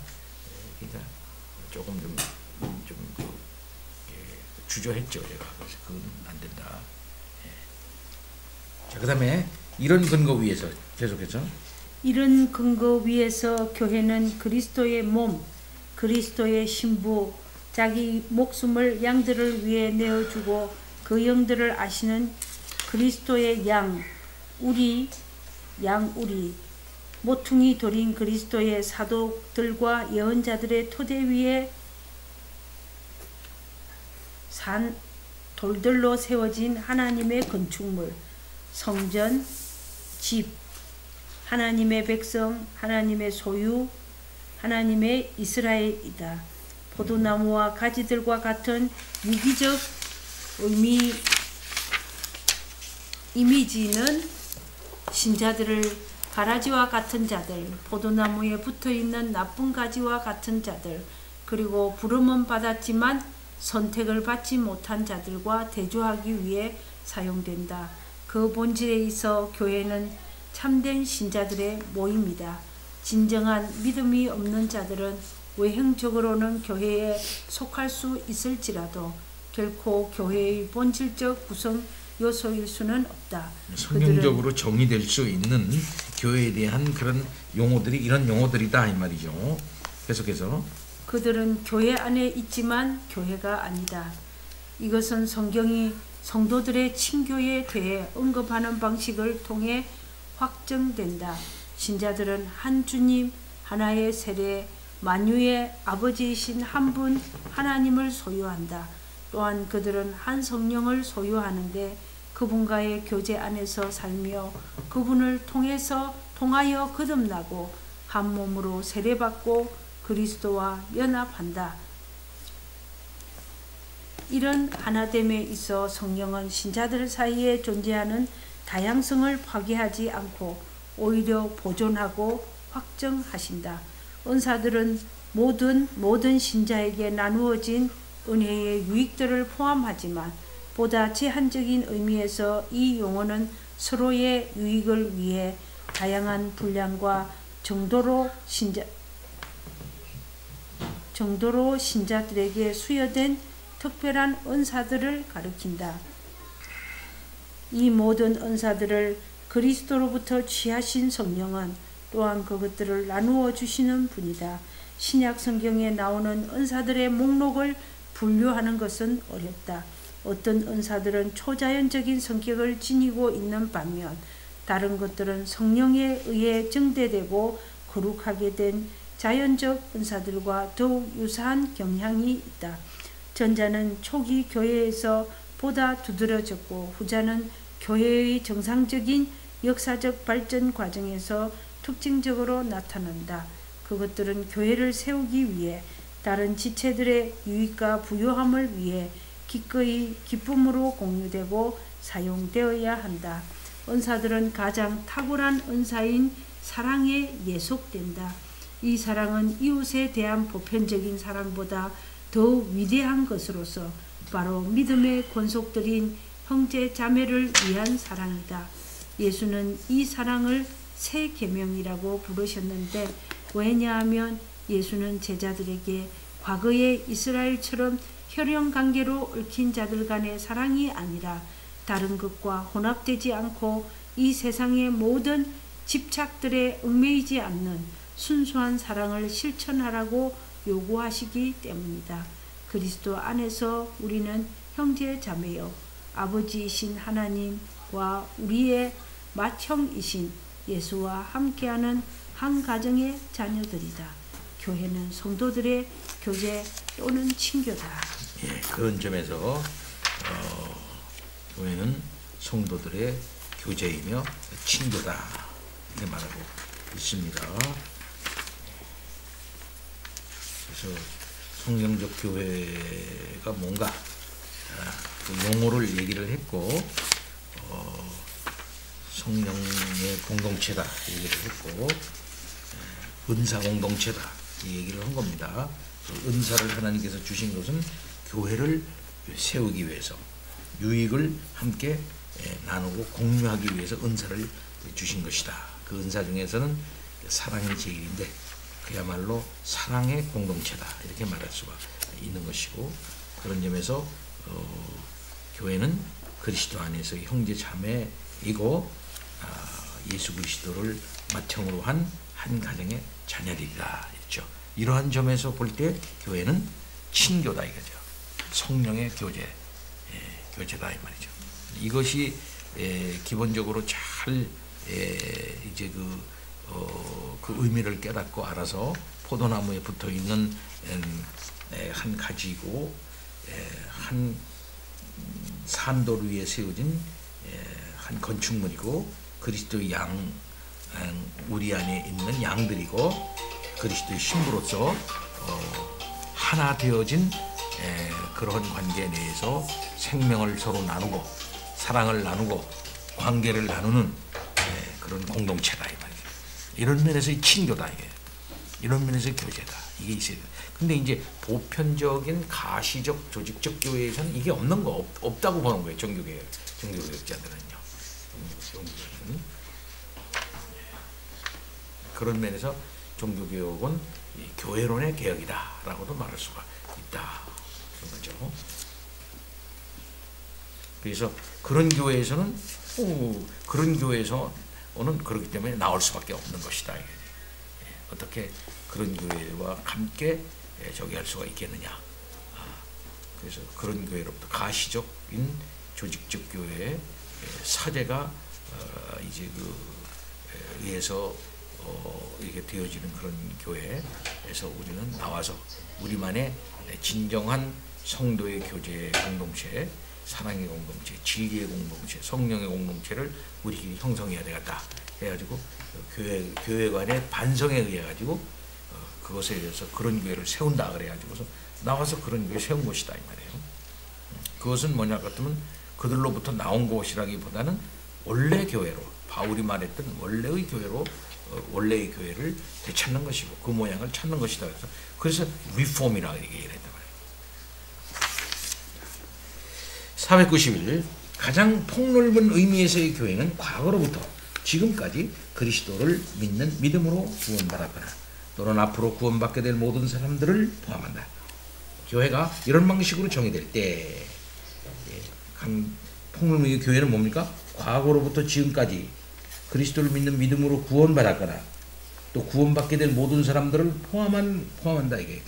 그러니까 조금 좀 주저했죠 제가. 그래서 그건 안 된다. 자, 그다음에 이런 근거 위에서 계속해서 이런 근거 위에서 교회는 그리스도의 몸, 그리스도의 신부, 자기 목숨을 양들을 위해 내어주고 그 영들을 아시는 그리스도의 양 우리 모퉁이 돌인 그리스도의 사도들과 예언자들의 토대 위에 산 돌들로 세워진 하나님의 건축물, 성전, 집, 하나님의 백성, 하나님의 소유, 하나님의 이스라엘이다. 포도나무와 가지들과 같은 유기적 이미지는 신자들을 가라지와 같은 자들, 포도나무에 붙어있는 나쁜 가지와 같은 자들, 그리고 부름은 받았지만 선택을 받지 못한 자들과 대조하기 위해 사용된다. 그 본질에 있어 교회는 참된 신자들의 모임이다. 진정한 믿음이 없는 자들은 외형적으로는 교회에 속할 수 있을지라도 결코 교회의 본질적 구성 요소일 수는 없다. 성경적으로 정의될 수 있는 교회에 대한 그런 용어들이 이런 용어들이다 이 말이죠. 계속해서 그들은 교회 안에 있지만 교회가 아니다. 이것은 성경이 성도들의 친교에 대해 언급하는 방식을 통해 확정된다. 신자들은 한 주님, 하나의 세례, 만유의 아버지이신 한 분 하나님을 소유한다. 또한 그들은 한 성령을 소유하는데 그분과의 교제 안에서 살며 그분을 통하여 거듭나고 한 몸으로 세례받고 그리스도와 연합한다. 이런 하나됨에 있어 성령은 신자들 사이에 존재하는 다양성을 파괴하지 않고 오히려 보존하고 확정하신다. 은사들은 모든 신자에게 나누어진 은혜의 유익들을 포함하지만 보다 제한적인 의미에서 이 용어는 서로의 유익을 위해 다양한 분량과 정도로 신자들에게 수여된 특별한 은사들을 가리킨다. 이 모든 은사들을 그리스도로부터 취하신 성령은 또한 그것들을 나누어 주시는 분이다. 신약 성경에 나오는 은사들의 목록을 분류하는 것은 어렵다. 어떤 은사들은 초자연적인 성격을 지니고 있는 반면 다른 것들은 성령에 의해 증대되고 거룩하게 된 자연적 은사들과 더욱 유사한 경향이 있다. 전자는 초기 교회에서 보다 두드러졌고 후자는 교회의 정상적인 역사적 발전 과정에서 특징적으로 나타난다. 그것들은 교회를 세우기 위해 다른 지체들의 유익과 부요함을 위해 기꺼이 기쁨으로 공유되고 사용되어야 한다. 은사들은 가장 탁월한 은사인 사랑에 예속된다. 이 사랑은 이웃에 대한 보편적인 사랑보다 더 위대한 것으로서 바로 믿음의 권속들인 형제 자매를 위한 사랑이다. 예수는 이 사랑을 새 계명이라고 부르셨는데, 왜냐하면 예수는 제자들에게 과거의 이스라엘처럼 혈연 관계로 얽힌 자들 간의 사랑이 아니라 다른 것과 혼합되지 않고 이 세상의 모든 집착들에 얽매이지 않는 순수한 사랑을 실천하라고 요구하시기 때문이다. 그리스도 안에서 우리는 형제 자매여 아버지이신 하나님과 우리의 맏형이신 예수와 함께하는 한 가정의 자녀들이다. 교회는 성도들의 교제 또는 친교다. 예, 그런 점에서 교회는 성도들의 교제이며 친교다 이렇게 말하고 있습니다. 그래서 성경적 교회가 뭔가 그 용어를 얘기를 했고, 성령의 공동체다 얘기를 했고, 은사 공동체다 이 얘기를 한 겁니다. 그 은사를 하나님께서 주신 것은 교회를 세우기 위해서, 유익을 함께 나누고 공유하기 위해서 은사를 주신 것이다. 그 은사 중에서는 사랑이 제일인데 그야말로 사랑의 공동체다 이렇게 말할 수가 있는 것이고, 그런 점에서 교회는 그리스도 안에서 형제 자매이고 예수 그리스도를 맏형으로 한 가정의 자녀들이다 했죠. 이러한 점에서 볼 때 교회는 친교다 이거죠. 성령의 교제다 이 말이죠. 이것이 기본적으로 잘 이제 그 의미를 깨닫고 알아서 포도나무에 붙어 있는 한 가지고 한 산돌 위에 세워진 한 건축물이고, 그리스도의 우리 안에 있는 양들이고, 그리스도의 신부로서 하나 되어진 그런 관계 내에서 생명을 서로 나누고 사랑을 나누고 관계를 나누는 그런 공동체다 이 말이에요. 이런 면에서의 친교다 이게. 이런 면에서의 교제다 이게 있어야 돼. 근데 이제 보편적인 가시적 조직적 교회에서는 이게 없다고 보는 거예요. 종교개혁자들은요. 그런 면에서 종교개혁은 교회론의 개혁이다라고도 말할 수가 있다. 그런 거죠. 그래서 그런 교회에서는 그렇기 때문에 나올 수밖에 없는 것이다. 어떻게 그런 교회와 함께 저기 할 수가 있겠느냐. 그래서 그런 교회로부터 가시적인 조직적 교회의 사제가 이제 의해서 이렇게 되어지는 그런 교회에서 우리는 나와서 우리만의 진정한 성도의 교제 공동체, 사랑의 공동체, 진리의 공동체, 성령의 공동체를 우리끼리 형성해야 되겠다 해가지고 교회 간의 반성에 의해 가지고 그것에 의해서 그런 교회를 세운다 그래가지고서 나와서 그런 교회 세운 것이다 이 말이에요. 그것은 뭐냐 같으면 그들로부터 나온 것이라기보다는 원래 교회로, 바울이 말했던 원래의 교회로, 원래의 교회를 되찾는 것이고 그 모양을 찾는 것이다. 그래서 리폼이라고 얘기를 했단 말이에요. 491 가장 폭넓은 의미에서의 교회는 과거로부터 지금까지 그리스도를 믿는 믿음으로 구원받았거나 또는 앞으로 구원받게 될 모든 사람들을 포함한다. 교회가 이런 방식으로 정의될 때 폭넓은 교회는 뭡니까? 과거로부터 지금까지 그리스도를 믿는 믿음으로 구원받았거나 또 구원받게 될 모든 사람들을 포함한다. 이게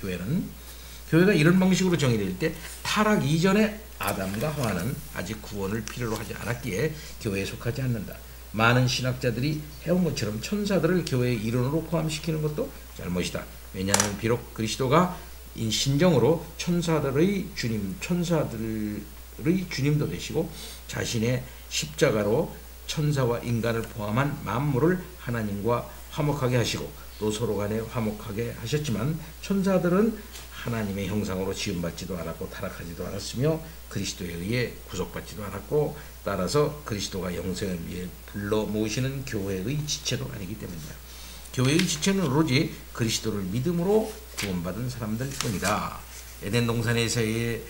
교회가 이런 방식으로 정의될 때 타락 이전에 아담과 하와는 아직 구원을 필요로 하지 않았기에 교회에 속하지 않는다. 많은 신학자들이 해온 것처럼 천사들을 교회의 일원으로 포함시키는 것도 잘못이다. 왜냐하면 비록 그리스도가 신정으로 천사들의 주님도 되시고 자신의 십자가로 천사와 인간을 포함한 만물을 하나님과 화목하게 하시고 또 서로 간에 화목하게 하셨지만 천사들은 하나님의 형상으로 지음받지도 않았고 타락하지도 않았으며 그리스도에 의해 구속받지도 않았고 따라서 그리스도가 영생을 위해 불러 모으시는 교회의 지체도 아니기 때문이다. 교회의 지체는 오로지 그리스도를 믿음으로 구원받은 사람들 뿐이다. 에덴 동산에서의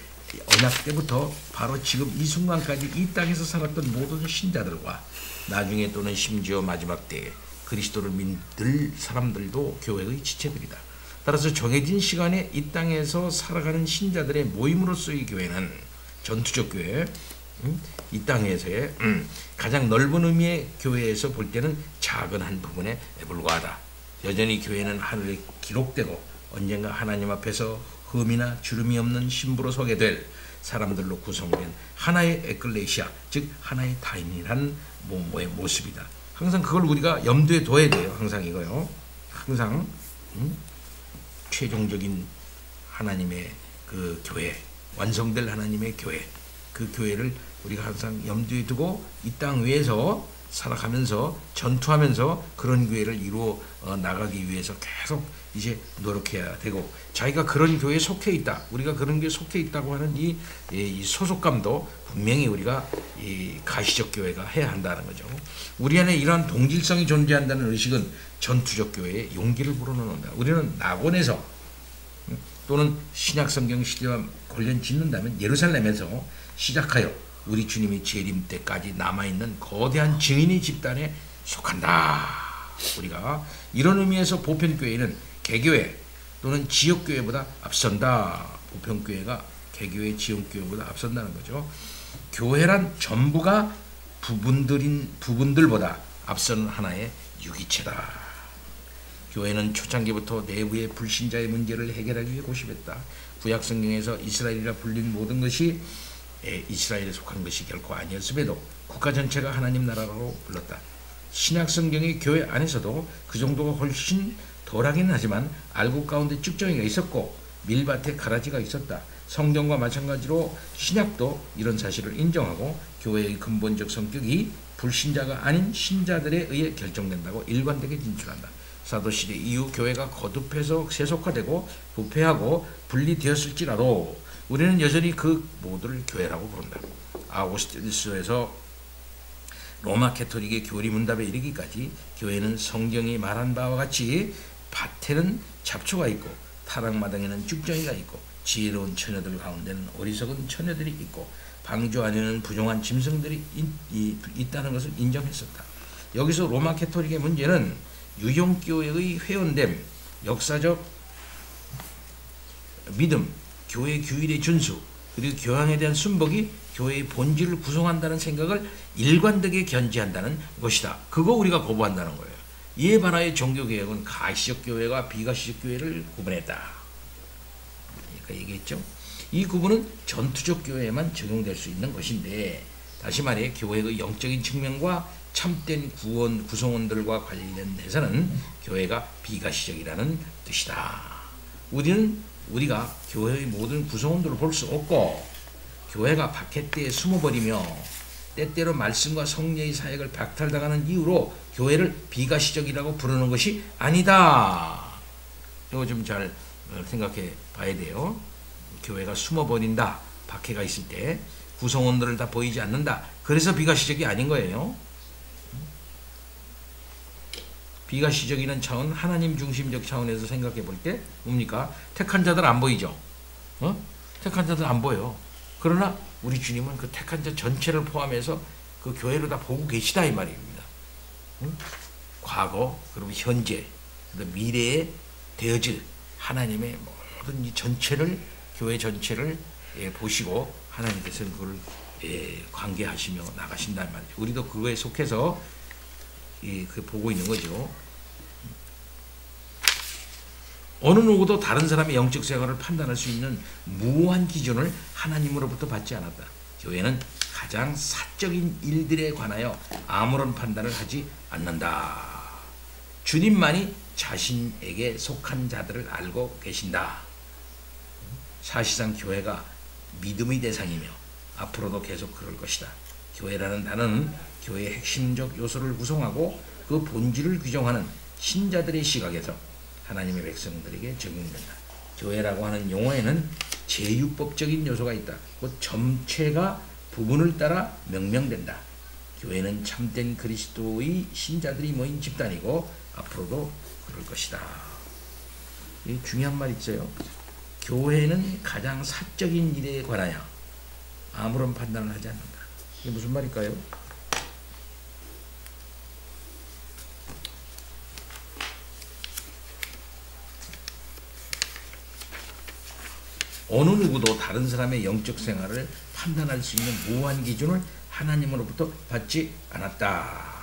언약 때부터 바로 지금 이 순간까지 이 땅에서 살았던 모든 신자들과 나중에 또는 심지어 마지막 때에 그리스도를 믿을 사람들도 교회의 지체들이다. 따라서 정해진 시간에 이 땅에서 살아가는 신자들의 모임으로서의 교회는 전투적 교회, 이 땅에서의 가장 넓은 의미의 교회에서 볼 때는 작은 한 부분에 불과하다. 여전히 교회는 하늘에 기록되고 언젠가 하나님 앞에서 흠이나 주름이 없는 신부로 서게 될 사람들로 구성된 하나의 에클레시아, 즉 하나의 타인이란 모습이다. 항상 그걸 우리가 염두에 둬야 돼요. 항상 이거요. 항상 최종적인 하나님의 그 교회, 완성될 하나님의 교회, 그 교회를 우리가 항상 염두에 두고 이 땅 위에서 살아가면서 전투하면서 그런 교회를 이루어 나가기 위해서 계속 이제 노력해야 되고, 자기가 그런 교회에 속해 있다, 우리가 그런 교회에 속해 있다고 하는 이 소속감도 분명히 우리가 이 가시적 교회가 해야 한다는 거죠. 우리 안에 이러한 동질성이 존재한다는 의식은 전투적 교회에 용기를 불어넣는다. 우리는 낙원에서 또는 신약성경 시대와 관련 짓는다면 예루살렘에서 시작하여 우리 주님이 재림 때까지 남아있는 거대한 증인의 집단에 속한다. 우리가 이런 의미에서 보편교회는 개교회 또는 지역교회보다 앞선다. 보편교회가 개교회, 지역교회보다 앞선다는 거죠. 교회란 전부가 부분들보다 앞서는 하나의 유기체다. 교회는 초창기부터 내부의 불신자의 문제를 해결하기 위해 고심했다. 구약성경에서 이스라엘이라 불린 모든 것이 이스라엘에 속한 것이 결코 아니었음에도 국가 전체가 하나님 나라로 불렀다. 신약성경의 교회 안에서도 그 정도가 훨씬 덜하긴 하지만 알곡 가운데 쭉정이가 있었고 밀밭에 가라지가 있었다. 성경과 마찬가지로 신약도 이런 사실을 인정하고 교회의 근본적 성격이 불신자가 아닌 신자들에 의해 결정된다고 일관되게 진술한다. 사도시대 이후 교회가 거듭해서 세속화되고 부패하고 분리되었을지라도 우리는 여전히 그 모두를 교회라고 부른다. 아우구스티누스에서 로마 캐토릭의 교리 문답에 이르기까지 교회는 성경이 말한 바와 같이 밭에는 잡초가 있고 타락마당에는 쭉정이가 있고 지혜로운 처녀들 가운데는 어리석은 처녀들이 있고 방주 안에는 부정한 짐승들이 있다는 것을 인정했었다. 여기서 로마 캐토릭의 문제는 유형교회의 회원됨, 역사적 믿음, 교회 규율의 준수, 그리고 교양에 대한 순복이 교회의 본질을 구성한다는 생각을 일관되게 견지한다는 것이다. 그거 우리가 거부한다는 거예요. 이에 반하여 종교개혁은 가시적 교회와 비가시적 교회를 구분했다. 그러니까 얘기했죠. 이 구분은 전투적 교회에만 적용될 수 있는 것인데, 다시 말해 교회의 영적인 측면과 참된 구성원들과 관련해서는 교회가 비가시적이라는 뜻이다. 우리가 교회의 모든 구성원들을 볼 수 없고 교회가 바켓대에 숨어버리며 때때로 말씀과 성령의 사역을 박탈당하는 이유로 교회를 비가시적이라고 부르는 것이 아니다. 이거 좀 잘 생각해 봐야 돼요. 교회가 숨어버린다. 박해가 있을 때 구성원들을 다 보이지 않는다. 그래서 비가시적이 아닌 거예요. 비가시적이라는 차원, 하나님 중심적 차원에서 생각해 볼 때 뭡니까? 택한 자들 안 보이죠? 택한 자들 안 보여. 그러나 우리 주님은 그 택한 자 전체를 포함해서 그 교회를 다 보고 계시다 이 말입니다. 과거, 그리고 현재, 미래에 되어질 하나님의 모든 이 전체를, 교회 전체를 보시고 하나님께서는 그걸 관계하시며 나가신다는 말이죠. 우리도 그거에 속해서 그 보고 있는 거죠. 어느 누구도 다른 사람의 영적 생활을 판단할 수 있는 무한 기준을 하나님으로부터 받지 않았다. 교회는 가장 사적인 일들에 관하여 아무런 판단을 하지 않는다. 주님만이 자신에게 속한 자들을 알고 계신다. 사실상 교회가 믿음의 대상이며 앞으로도 계속 그럴 것이다. 교회라는 단어는 교회의 핵심적 요소를 구성하고 그 본질을 규정하는 신자들의 시각에서 하나님의 백성들에게 적용된다. 교회라고 하는 용어에는 제유법적인 요소가 있다. 곧 점체가 부분을 따라 명명된다. 교회는 참된 그리스도의 신자들이 모인 집단이고 앞으로도 그럴 것이다. 이 중요한 말 있어요. 교회는 가장 사적인 일에 관하여 아무런 판단을 하지 않는다. 이게 무슨 말일까요? 어느 누구도 다른 사람의 영적 생활을 판단할 수 있는 무한 기준을 하나님으로부터 받지 않았다.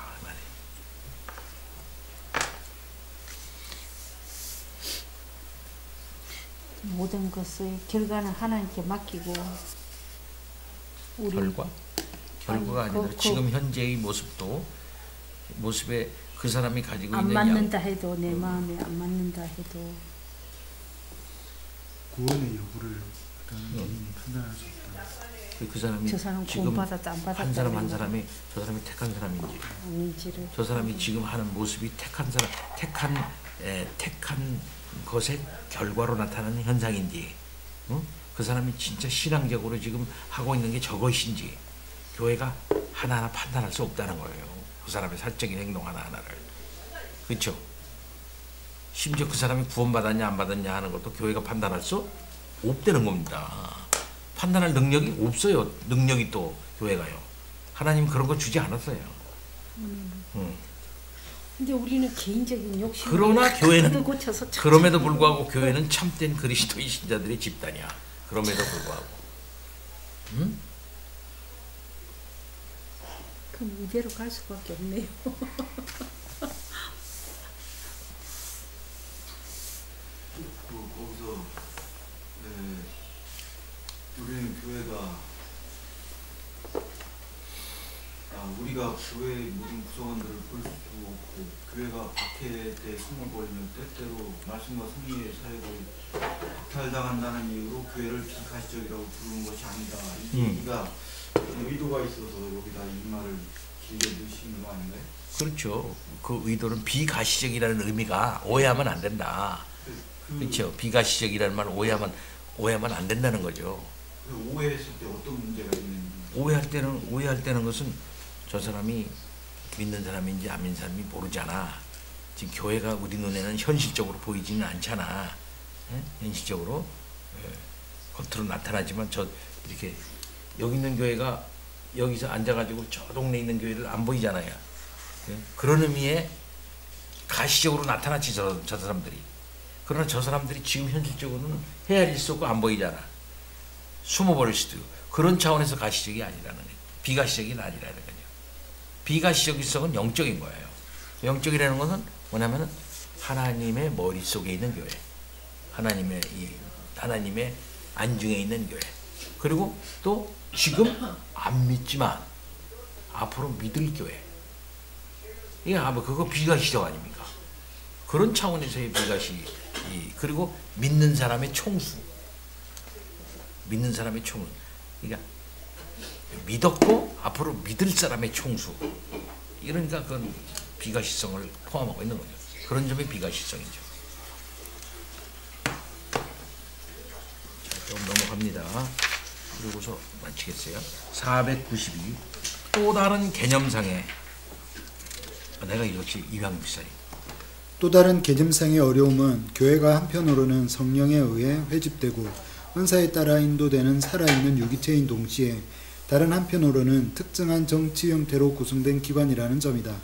모든 것의 결과는 하나님께 맡기고 우리 결과가 아니, 아니라 지금 현재의 모습에 그 사람이 가지고 안 있는 맞는다 해도 내 마음에 안 맞는다 해도 구원의 여부를 개인이 판단할 수 없다. 그 사람이 저 사람 지금 구원 받았다 안 받았다 한 사람 한 이런 사람이 저 사람이 택한 사람인지 아닌지를 저 사람이 지금 하는 모습이 택한 사람 택한 것의 결과로 나타나는 현상인지 그 사람이 진짜 신앙적으로 지금 하고 있는 게 저것인지 교회가 하나하나 판단할 수 없다는 거예요. 그 사람의 사적인 행동 하나하나를. 그렇죠? 심지어 그 사람이 구원받았냐 안 받았냐 하는 것도 교회가 판단할 수 없다는 겁니다. 판단할 능력이 없어요. 능력이 또 교회가요. 하나님 그런 거 주지 않았어요. 근데 우리는 개인적인 욕심 그러나 교회는 고쳐서 그럼에도 불구하고 교회는 참된 그리스도의 신자들의 집단이야. 그럼에도 불구하고. 그럼 이대로 갈 수밖에 없네요. 거기서 우리는 교회가 우리가 교회의 모든 구성원들을 볼 수도 없고 교회가 박해에 대해 숨을 벌이며 때때로 말씀과 성리의 사역을 박탈당한다는 이유로 교회를 비가시적이라고 부르는 것이 아니다. 이 얘기가 의도가 있어서 여기다 이 말을 길게 넣으시는 거 아닌가요? 그렇죠. 그 의도는 비가시적이라는 의미가 오해하면 안 된다. 그렇죠. 비가시적이라는 말 오해하면 안 된다는 거죠. 오해했을 때 어떤 문제가 있는지. 오해할 때는 것은 저 사람이 믿는 사람인지 안 믿는 사람이 모르잖아. 지금 교회가 우리 눈에는 현실적으로 보이지는 않잖아. 예? 현실적으로 겉으로 나타나지만 이렇게 여기 있는 교회가 여기서 앉아가지고 저 동네에 있는 교회를 안 보이잖아요. 예? 그런 의미에 가시적으로 나타나지 저 사람들이. 그러나 저 사람들이 지금 현실적으로는 헤아릴 수 없고 안 보이잖아. 숨어버릴 수도 있고. 그런 차원에서 가시적이 아니라는 거예요. 비가시적이 아니라는 거죠. 비가시적인 영적인 거예요. 영적이라는 것은 뭐냐면은 하나님의 머릿속에 있는 교회. 하나님의 안중에 있는 교회. 그리고 또 지금 안 믿지만 앞으로 믿을 교회. 이게 아마 그거 비가시적 아닙니까? 그런 차원에서의 비가시. 그리고 믿는 사람의 총수. 그러니까 믿었고 앞으로 믿을 사람의 총수. 이러니까 그건 비가시성을 포함하고 있는 거죠. 그런 점이 비가시성이죠. 자, 좀 넘어갑니다. 그리고서 마치겠어요. 492. 또 다른 개념상의 내가 이렇게 이왕비사이. 또 다른 개념상의 어려움은 교회가 한편으로는 성령에 의해 회집되고 은사에 따라 인도되는 살아있는 유기체인 동시에 다른 한편으로는 특정한 정치 형태로 구성된 기관이라는 점이다.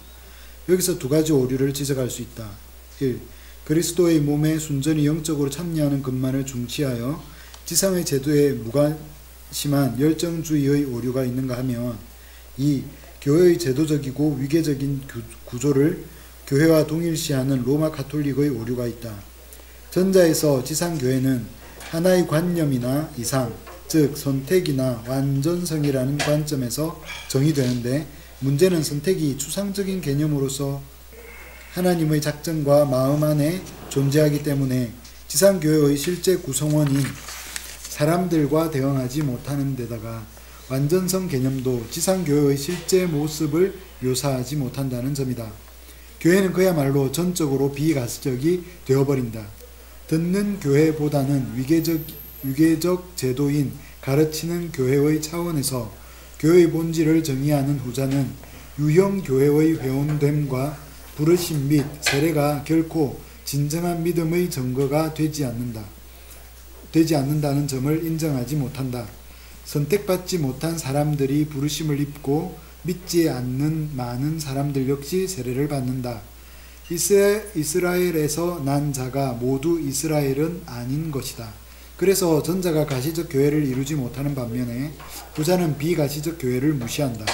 여기서 두 가지 오류를 지적할 수 있다. 1. 그리스도의 몸에 순전히 영적으로 참여하는 것만을 중시하여 지상의 제도에 무관심한 열정주의의 오류가 있는가 하면 2. 교회의 제도적이고 위계적인 구조를 교회와 동일시하는 로마 가톨릭의 오류가 있다. 전자에서 지상교회는 하나의 관념이나 이상, 즉 선택이나 완전성이라는 관점에서 정의되는데 문제는 선택이 추상적인 개념으로서 하나님의 작정과 마음 안에 존재하기 때문에 지상교회의 실제 구성원인 사람들과 대응하지 못하는 데다가 완전성 개념도 지상교회의 실제 모습을 묘사하지 못한다는 점이다. 교회는 그야말로 전적으로 비가시적이 되어버린다. 듣는 교회보다는 위계적 제도인 가르치는 교회의 차원에서 교회의 본질을 정의하는 후자는 유형 교회의 회원됨과 부르심 및 세례가 결코 진정한 믿음의 증거가 되지 않는다는 점을 인정하지 못한다. 선택받지 못한 사람들이 부르심을 입고 믿지 않는 많은 사람들 역시 세례를 받는다. 이스라엘에서 난 자가 모두 이스라엘은 아닌 것이다. 그래서 전자가 가시적 교회를 이루지 못하는 반면에 후자는 비가시적 교회를 무시한다.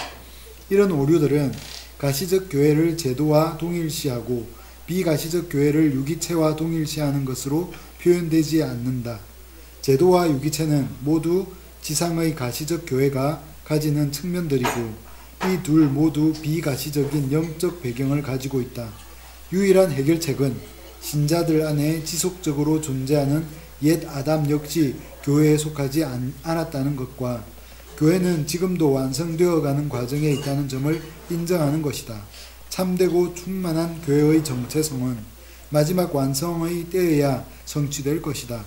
이런 오류들은 가시적 교회를 제도와 동일시하고 비가시적 교회를 유기체와 동일시하는 것으로 표현되지 않는다. 제도와 유기체는 모두 지상의 가시적 교회가 가지는 측면들이고 이 둘 모두 비가시적인 영적 배경을 가지고 있다. 유일한 해결책은 신자들 안에 지속적으로 존재하는 옛 아담 역시 교회에 속하지 않았다는 것과 교회는 지금도 완성되어가는 과정에 있다는 점을 인정하는 것이다. 참되고 충만한 교회의 정체성은 마지막 완성의 때에야 성취될 것이다.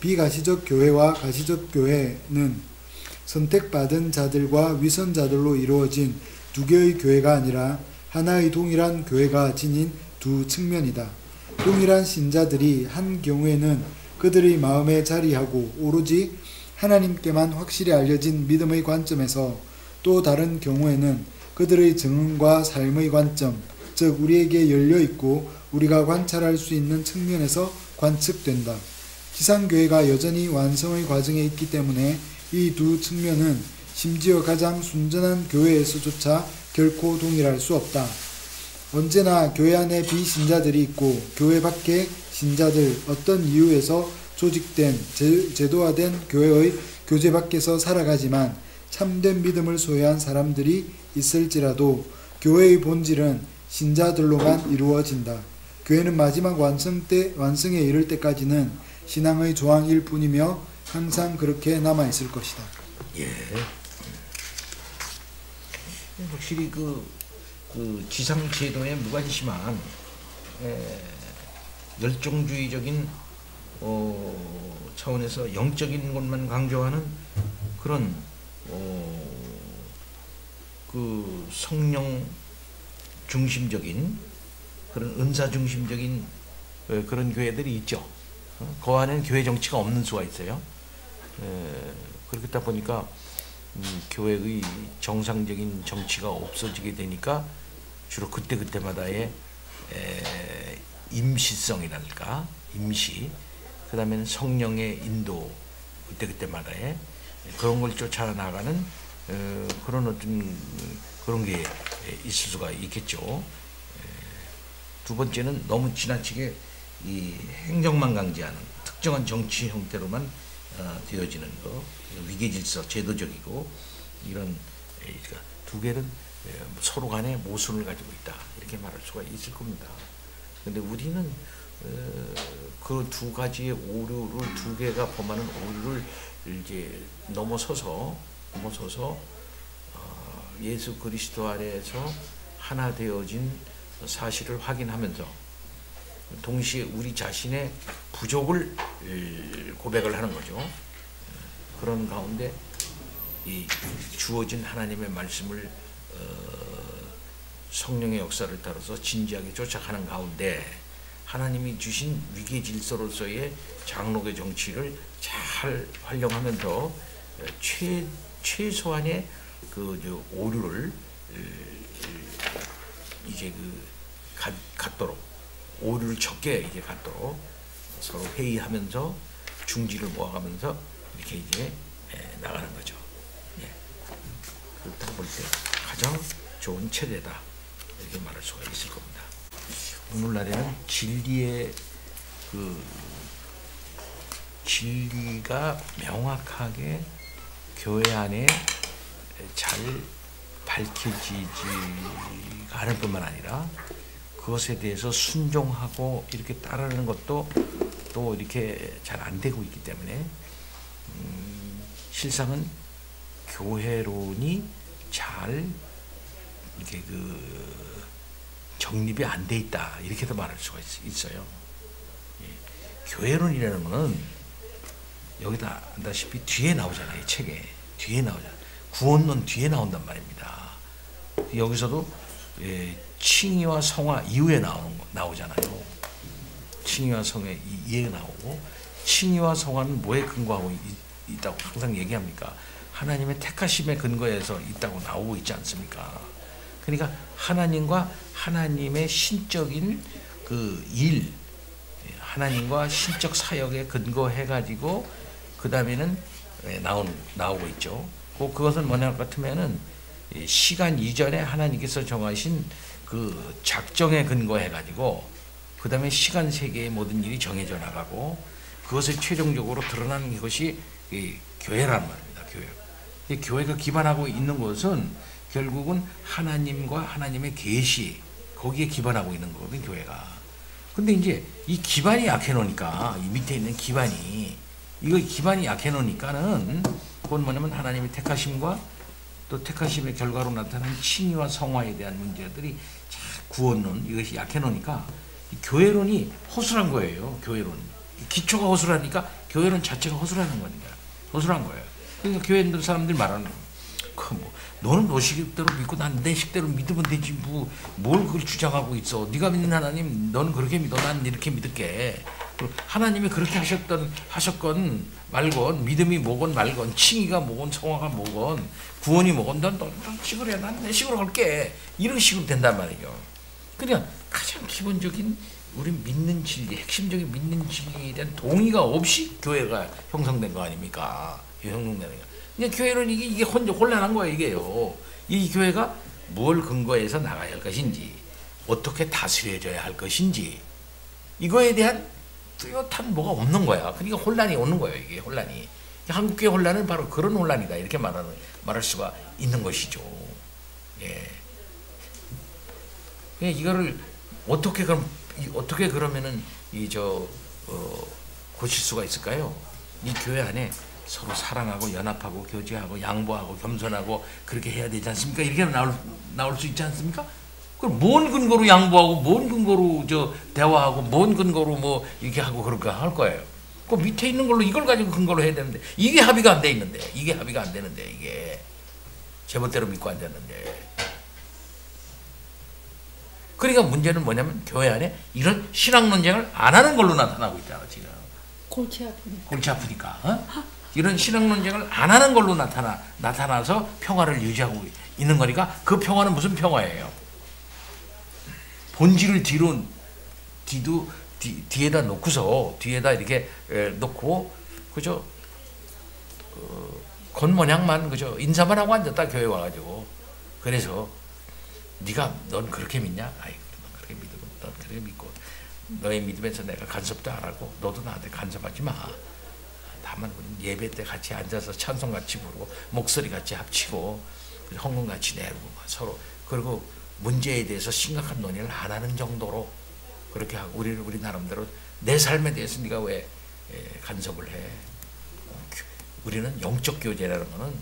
비가시적 교회와 가시적 교회는 선택받은 자들과 위선자들로 이루어진 두 개의 교회가 아니라 하나의 동일한 교회가 지닌 두 측면이다. 동일한 신자들이 한 경우에는 그들의 마음에 자리하고 오로지 하나님께만 확실히 알려진 믿음의 관점에서, 또 다른 경우에는 그들의 증언과 삶의 관점, 즉 우리에게 열려있고 우리가 관찰할 수 있는 측면에서 관측된다. 지상교회가 여전히 완성의 과정에 있기 때문에 이 두 측면은 심지어 가장 순전한 교회에서조차 결코 동일할 수 없다. 언제나 교회 안에 비신자들이 있고 교회 밖에 신자들, 어떤 이유에서 조직된 제도화된 교회의 교제 밖에서 살아가지만 참된 믿음을 소유한 사람들이 있을지라도 교회의 본질은 신자들로만 이루어진다. 교회는 마지막 완성에 이를 때까지는 신앙의 조항일 뿐이며 항상 그렇게 남아있을 것이다. 예. 확실히 그 지상 제도에 무관심한 열정주의적인 차원에서 영적인 것만 강조하는 그런 그 성령 중심적인 그런 은사 중심적인 그런 교회들이 있죠. 그 안에는 교회 정치가 없는 수가 있어요. 그렇다 보니까 교회의 정상적인 정치가 없어지게 되니까 주로 그때마다의 임시성이랄까, 그 다음에는 성령의 인도, 그때마다의 그런 걸 쫓아나가는 그런 어떤 그런 게 있을 수가 있겠죠. 두 번째는 너무 지나치게 이 행정만 강제하는 특정한 정치 형태로만 되어지는 거, 위계질서, 제도적이고 이런 두 개는 서로 간에 모순을 가지고 있다, 이렇게 말할 수가 있을 겁니다. 근데 우리는 그 두 가지의 오류를, 두 개가 범하는 오류를 이제 넘어서서 예수 그리스도 아래에서 하나 되어진 사실을 확인하면서 동시에 우리 자신의 부족을 고백을 하는 거죠. 그런 가운데 이 주어진 하나님의 말씀을 성령의 역사를 따라서 진지하게 쫓아가는 가운데 하나님이 주신 위계 질서로서의 장로교 정치를 잘 활용하면서 최소한의 그 오류를 이제 갖도록, 오류를 적게 이제 갖도록 서로 회의하면서 중지를 모아가면서 이렇게 이제 나가는 거죠. 예. 그렇다고 볼 때 가장 좋은 체제다, 이렇게 말할 수가 있을 겁니다. 오늘날에는 진리가 명확하게 교회 안에 잘 밝혀지지가 않을 뿐만 아니라 그것에 대해서 순종하고 이렇게 따르는 것도 또 이렇게 잘 안 되고 있기 때문에 실상은 교회론이 잘 이렇게 정립이 안 돼 있다, 이렇게도 말할 수가 있어요. 예. 교회론이라는 거는 여기다 안다시피 뒤에 나오잖아요. 책에 뒤에 나오잖아요. 구원론 뒤에 나온단 말입니다. 여기서도 칭의와 성화 이후에 나오잖아요. 칭의와 성화 이후에 나오고, 칭의와 성화는 뭐에 근거하고 있다고 항상 얘기합니까? 하나님의 택하심에 근거해서 있다고 나오고 있지 않습니까? 그러니까 하나님과 하나님의 신적인 그 일, 하나님과 신적 사역에 근거해가지고 그 다음에는 나오고 있죠. 그것은 뭐냐 같으면은 시간 이전에 하나님께서 정하신 그 작정에 근거해가지고 그 다음에 시간 세계의 모든 일이 정해져 나가고 그것을 최종적으로 드러나는 것이 교회라는 말입니다. 교회. 교회가 기반하고 있는 것은 결국은 하나님과 하나님의 계시, 거기에 기반하고 있는 거거든, 교회가. 근데 이제 이 기반이 약해 놓으니까, 이 밑에 있는 기반이 약해 놓으니까는 그건 뭐냐면 하나님의 택하심과 또 택하심의 결과로 나타난 칭의와 성화에 대한 문제들이 구원론, 이것이 약해 놓으니까 교회론이 허술한 거예요. 교회론. 기초가 허술하니까 교회론 자체가 허술하는 거니까. 허술한 거예요. 그러니까 교회 사람들이 말하는 거예요. 너는 너 식대로 믿고 난 내 식대로 믿으면 되지 뭘 그걸 주장하고 있어. 네가 믿는 하나님 너는 그렇게 믿어, 난 이렇게 믿을게. 하나님이 그렇게 하셨건 말건, 믿음이 뭐건 말건, 칭의가 뭐건 성화가 뭐건 구원이 뭐건 넌 식으로 해, 난 내 식으로 할게. 이런 식으로 된단 말이죠. 그냥 가장 기본적인 우리 믿는 진리, 핵심적인 믿는 진리에 대한 동의가 없이 교회가 형성된 거 아닙니까? 형성되는 거. 그냥 교회는 이게 혼란한 거예요, 이게요. 이 교회가 뭘 근거해서 나가야 할 것인지, 어떻게 다스려져야 할 것인지, 이거에 대한 뚜렷한 뭐가 없는 거야. 그러니까 혼란이 오는 거예요, 이게 혼란이. 한국교회 혼란은 바로 그런 혼란이다. 이렇게 말할 수가 있는 것이죠. 예. 이거를 어떻게 그러면은 고칠 수가 있을까요? 이 교회 안에 서로 사랑하고 연합하고 교제하고 양보하고 겸손하고 그렇게 해야 되지 않습니까? 이렇게 나올 수 있지 않습니까? 그럼 뭔 근거로 양보하고 뭔 근거로 대화하고 뭔 근거로 뭐 이렇게 하고 그럴까 할 거예요. 그 밑에 있는 걸로 이걸 가지고 근거로 해야 되는데 이게 합의가 안 돼 있는데 이게 제멋대로 믿고 앉았는데. 그러니까 문제는 뭐냐면 교회 안에 이런 신앙 논쟁을 안 하는 걸로 나타나고 있잖아 지금. 골치 아프니까. 이런 신앙 논쟁을 안 하는 걸로 나타나서 평화를 유지하고 있는 거니까 그 평화는 무슨 평화예요? 본질을 뒤에다 놓고서 뒤에다 이렇게 놓고 그저 겉모양만 그저 인사만 하고 앉았다 교회 와가지고. 그래서 넌 그렇게 믿냐? 아이, 넌 그렇게 믿고 넌 그렇게 믿고 너의 믿음에서 내가 간섭도 안 하고 너도 나한테 간섭하지 마. 다만 예배 때 같이 앉아서 찬송 같이 부르고 목소리 같이 합치고 헌금 같이 내고 서로 그리고 문제에 대해서 심각한 논의를 안 하는 정도로 그렇게 하고 우리 나름대로 내 삶에 대해서 네가 왜 간섭을 해? 우리는 영적 교제라는 것은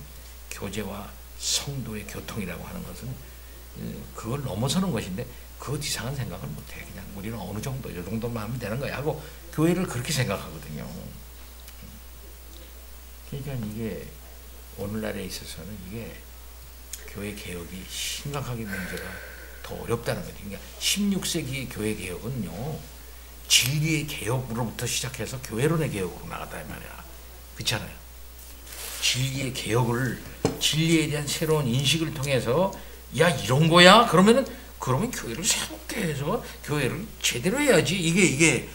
교제와 성도의 교통이라고 하는 것은 그걸 넘어서는 것인데 그 이상한 생각을 못해. 그냥 우리는 어느 정도 이 정도만 하면 되는 거야 하고 교회를 그렇게 생각하거든요. 그러니까 이게 오늘날에 있어서는 이게 교회 개혁이 심각하게 문제가 더 어렵다는 거죠. 그러니까 16세기의 교회 개혁은요 진리의 개혁으로부터 시작해서 교회론의 개혁으로 나갔다 이 말이야. 그렇잖아요. 진리의 개혁을 진리에 대한 새로운 인식을 통해서 야 이런 거야? 그러면 교회를 새롭게 해서 교회를 제대로 해야지. 이게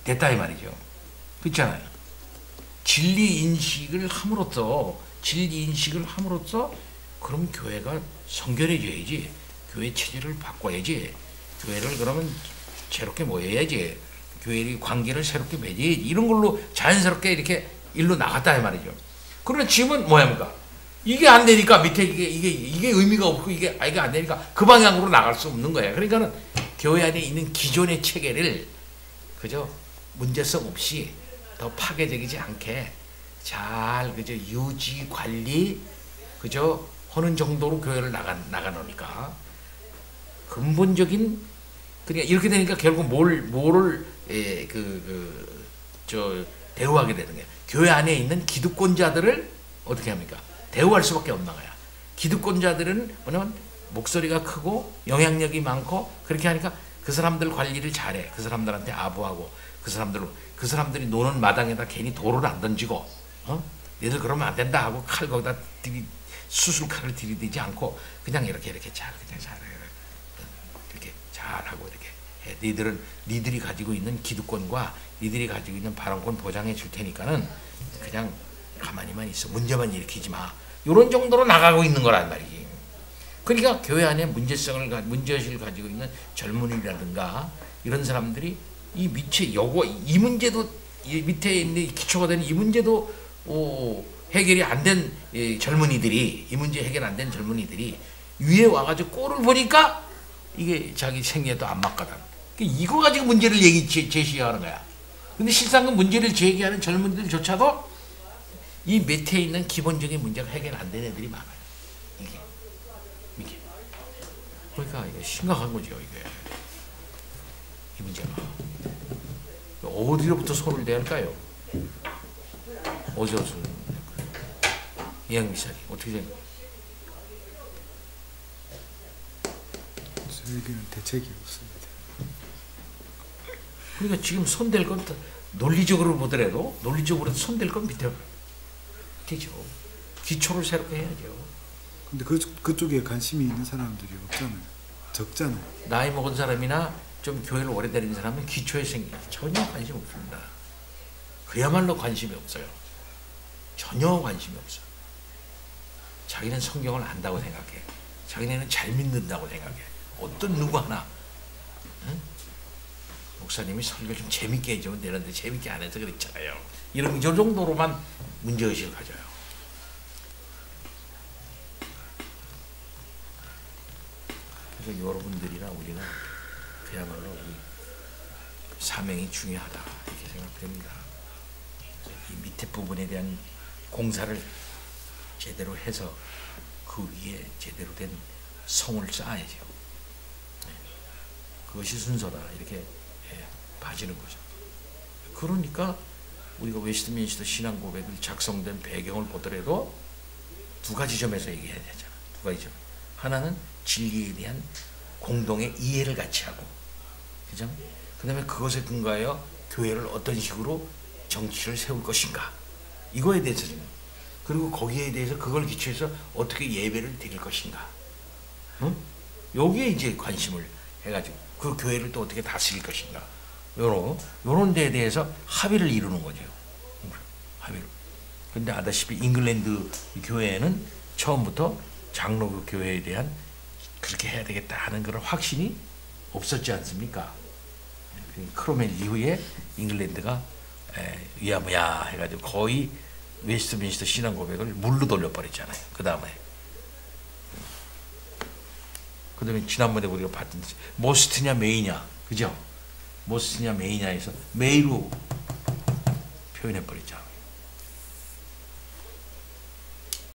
됐다 이 말이죠. 그렇잖아요. 진리 인식을 함으로써 그럼 교회가 성결해져야지. 교회 체질을 바꿔야지. 교회를 그러면 새롭게 모여야지. 교회의 관계를 새롭게 맺어야지. 이런 걸로 자연스럽게 이렇게 일로 나갔다 이 말이죠. 그러나 지금은 뭐합니까? 이게 안 되니까 밑에 이게 의미가 없고 이게 안 되니까 그 방향으로 나갈 수 없는 거예요. 그러니까는 교회 안에 있는 기존의 체계를 그저 문제성 없이 더 파괴적이지 않게 잘 그저 유지 관리 그저 하는 정도로 교회를 나가 놓으니까 근본적인 그러니까 이렇게 되니까 결국 뭐를 대우하게 되는 거예요. 교회 안에 있는 기득권자들을 어떻게 합니까? 대우할 수밖에 없는 거야. 기득권자들은 뭐냐면 목소리가 크고 영향력이 많고 그렇게 하니까 그 사람들 관리를 잘해. 그 사람들한테 아부하고 그 사람들이 노는 마당에다 괜히 돌을 안 던지고 얘들 그러면 안 된다 하고 칼 거기다 수술칼을 들이대지 않고 그냥 이렇게 잘 이렇게 잘하고 이렇게 해. 니들이 가지고 있는 기득권과 니들이 가지고 있는 발언권 보장해 줄 테니까는 그냥 가만히만 있어. 문제만 일으키지 마. 이런 정도로 나가고 있는 거란 말이지. 그러니까 교회 안에 문제의식을 가지고 있는 젊은이라든가 이런 사람들이 이 문제도 이 밑에 있는 기초가 되는 이 문제도 해결이 안 된 젊은이들이 이 문제 해결 안 된 젊은이들이 위에 와가지고 꼴을 보니까 이게 자기 생애도 안 맞거든. 이거 가지고 문제를 제시하는 거야. 근데 실상 그 문제를 제기하는 젊은이들조차도 이 밑에 있는 기본적인 문제가 해결 안 된 애들이 많아요. 이게. 그러니까 이게 심각한 거죠, 이게. 이 문제가. 어디로부터 손을 대야 할까요? 어디서 손을 대야 할까요? 이양미사님, 어떻게 생각해요? 저에게는 대책이 없습니다. 그러니까 지금 손댈 건 논리적으로 보더라도 손댈 건 밑에 되죠. 기초를 새롭게 해야죠. 근데 그쪽에 관심이 있는 사람들이 없잖아요. 적잖아요. 나이 먹은 사람이나 좀 교회를 오래 다니는 사람은 기초에 전혀 관심 없습니다. 그야말로 관심이 없어요. 전혀 관심이 없어요. 자기는 성경을 안다고 생각해. 자기네는 잘 믿는다고 생각해. 어떤 누구 하나 목사님이 설교 좀 재밌게 해주면 되는데 재밌게 안 해서 그렇잖아요. 이 정도로만 문제의식을 가져요. 그래서 여러분들이나 우리는 그야말로 이 사명이 중요하다 이렇게 생각됩니다. 이 밑에 부분에 대한 공사를 제대로 해서 그 위에 제대로 된 성을 쌓아야죠. 그것이 순서다 이렇게 봐지는 거죠. 그러니까 우리가 웨스트민스터 신앙 고백을 작성된 배경을 보더라도 두 가지 점에서 얘기해야 되잖아. 두 가지 점. 하나는 진리에 대한 공동의 이해를 같이 하고, 그죠? 그 다음에 그것에 근거하여 교회를 어떤 식으로 정치를 세울 것인가. 이거에 대해서, 그리고 거기에 대해서 그걸 기초해서 어떻게 예배를 드릴 것인가. 응? 여기에 이제 관심을 해가지고 그 교회를 또 어떻게 다스릴 것인가. 요런 데에 대해서 합의를 이루는 거죠. 합의를. 근데 아다시피 잉글랜드 교회에는 처음부터 장로교 교회에 대한 그렇게 해야 되겠다 하는 그런 확신이 없었지 않습니까? 크로멜 이후에 잉글랜드가 야뭐야 해가지고 거의 웨스트민스터 신앙 고백을 물로 돌려버렸잖아요. 그 다음에 지난번에 우리가 봤던 모스트냐 메이냐, 그죠? 모스트냐 메이냐에서 메이로 표현해버렸죠.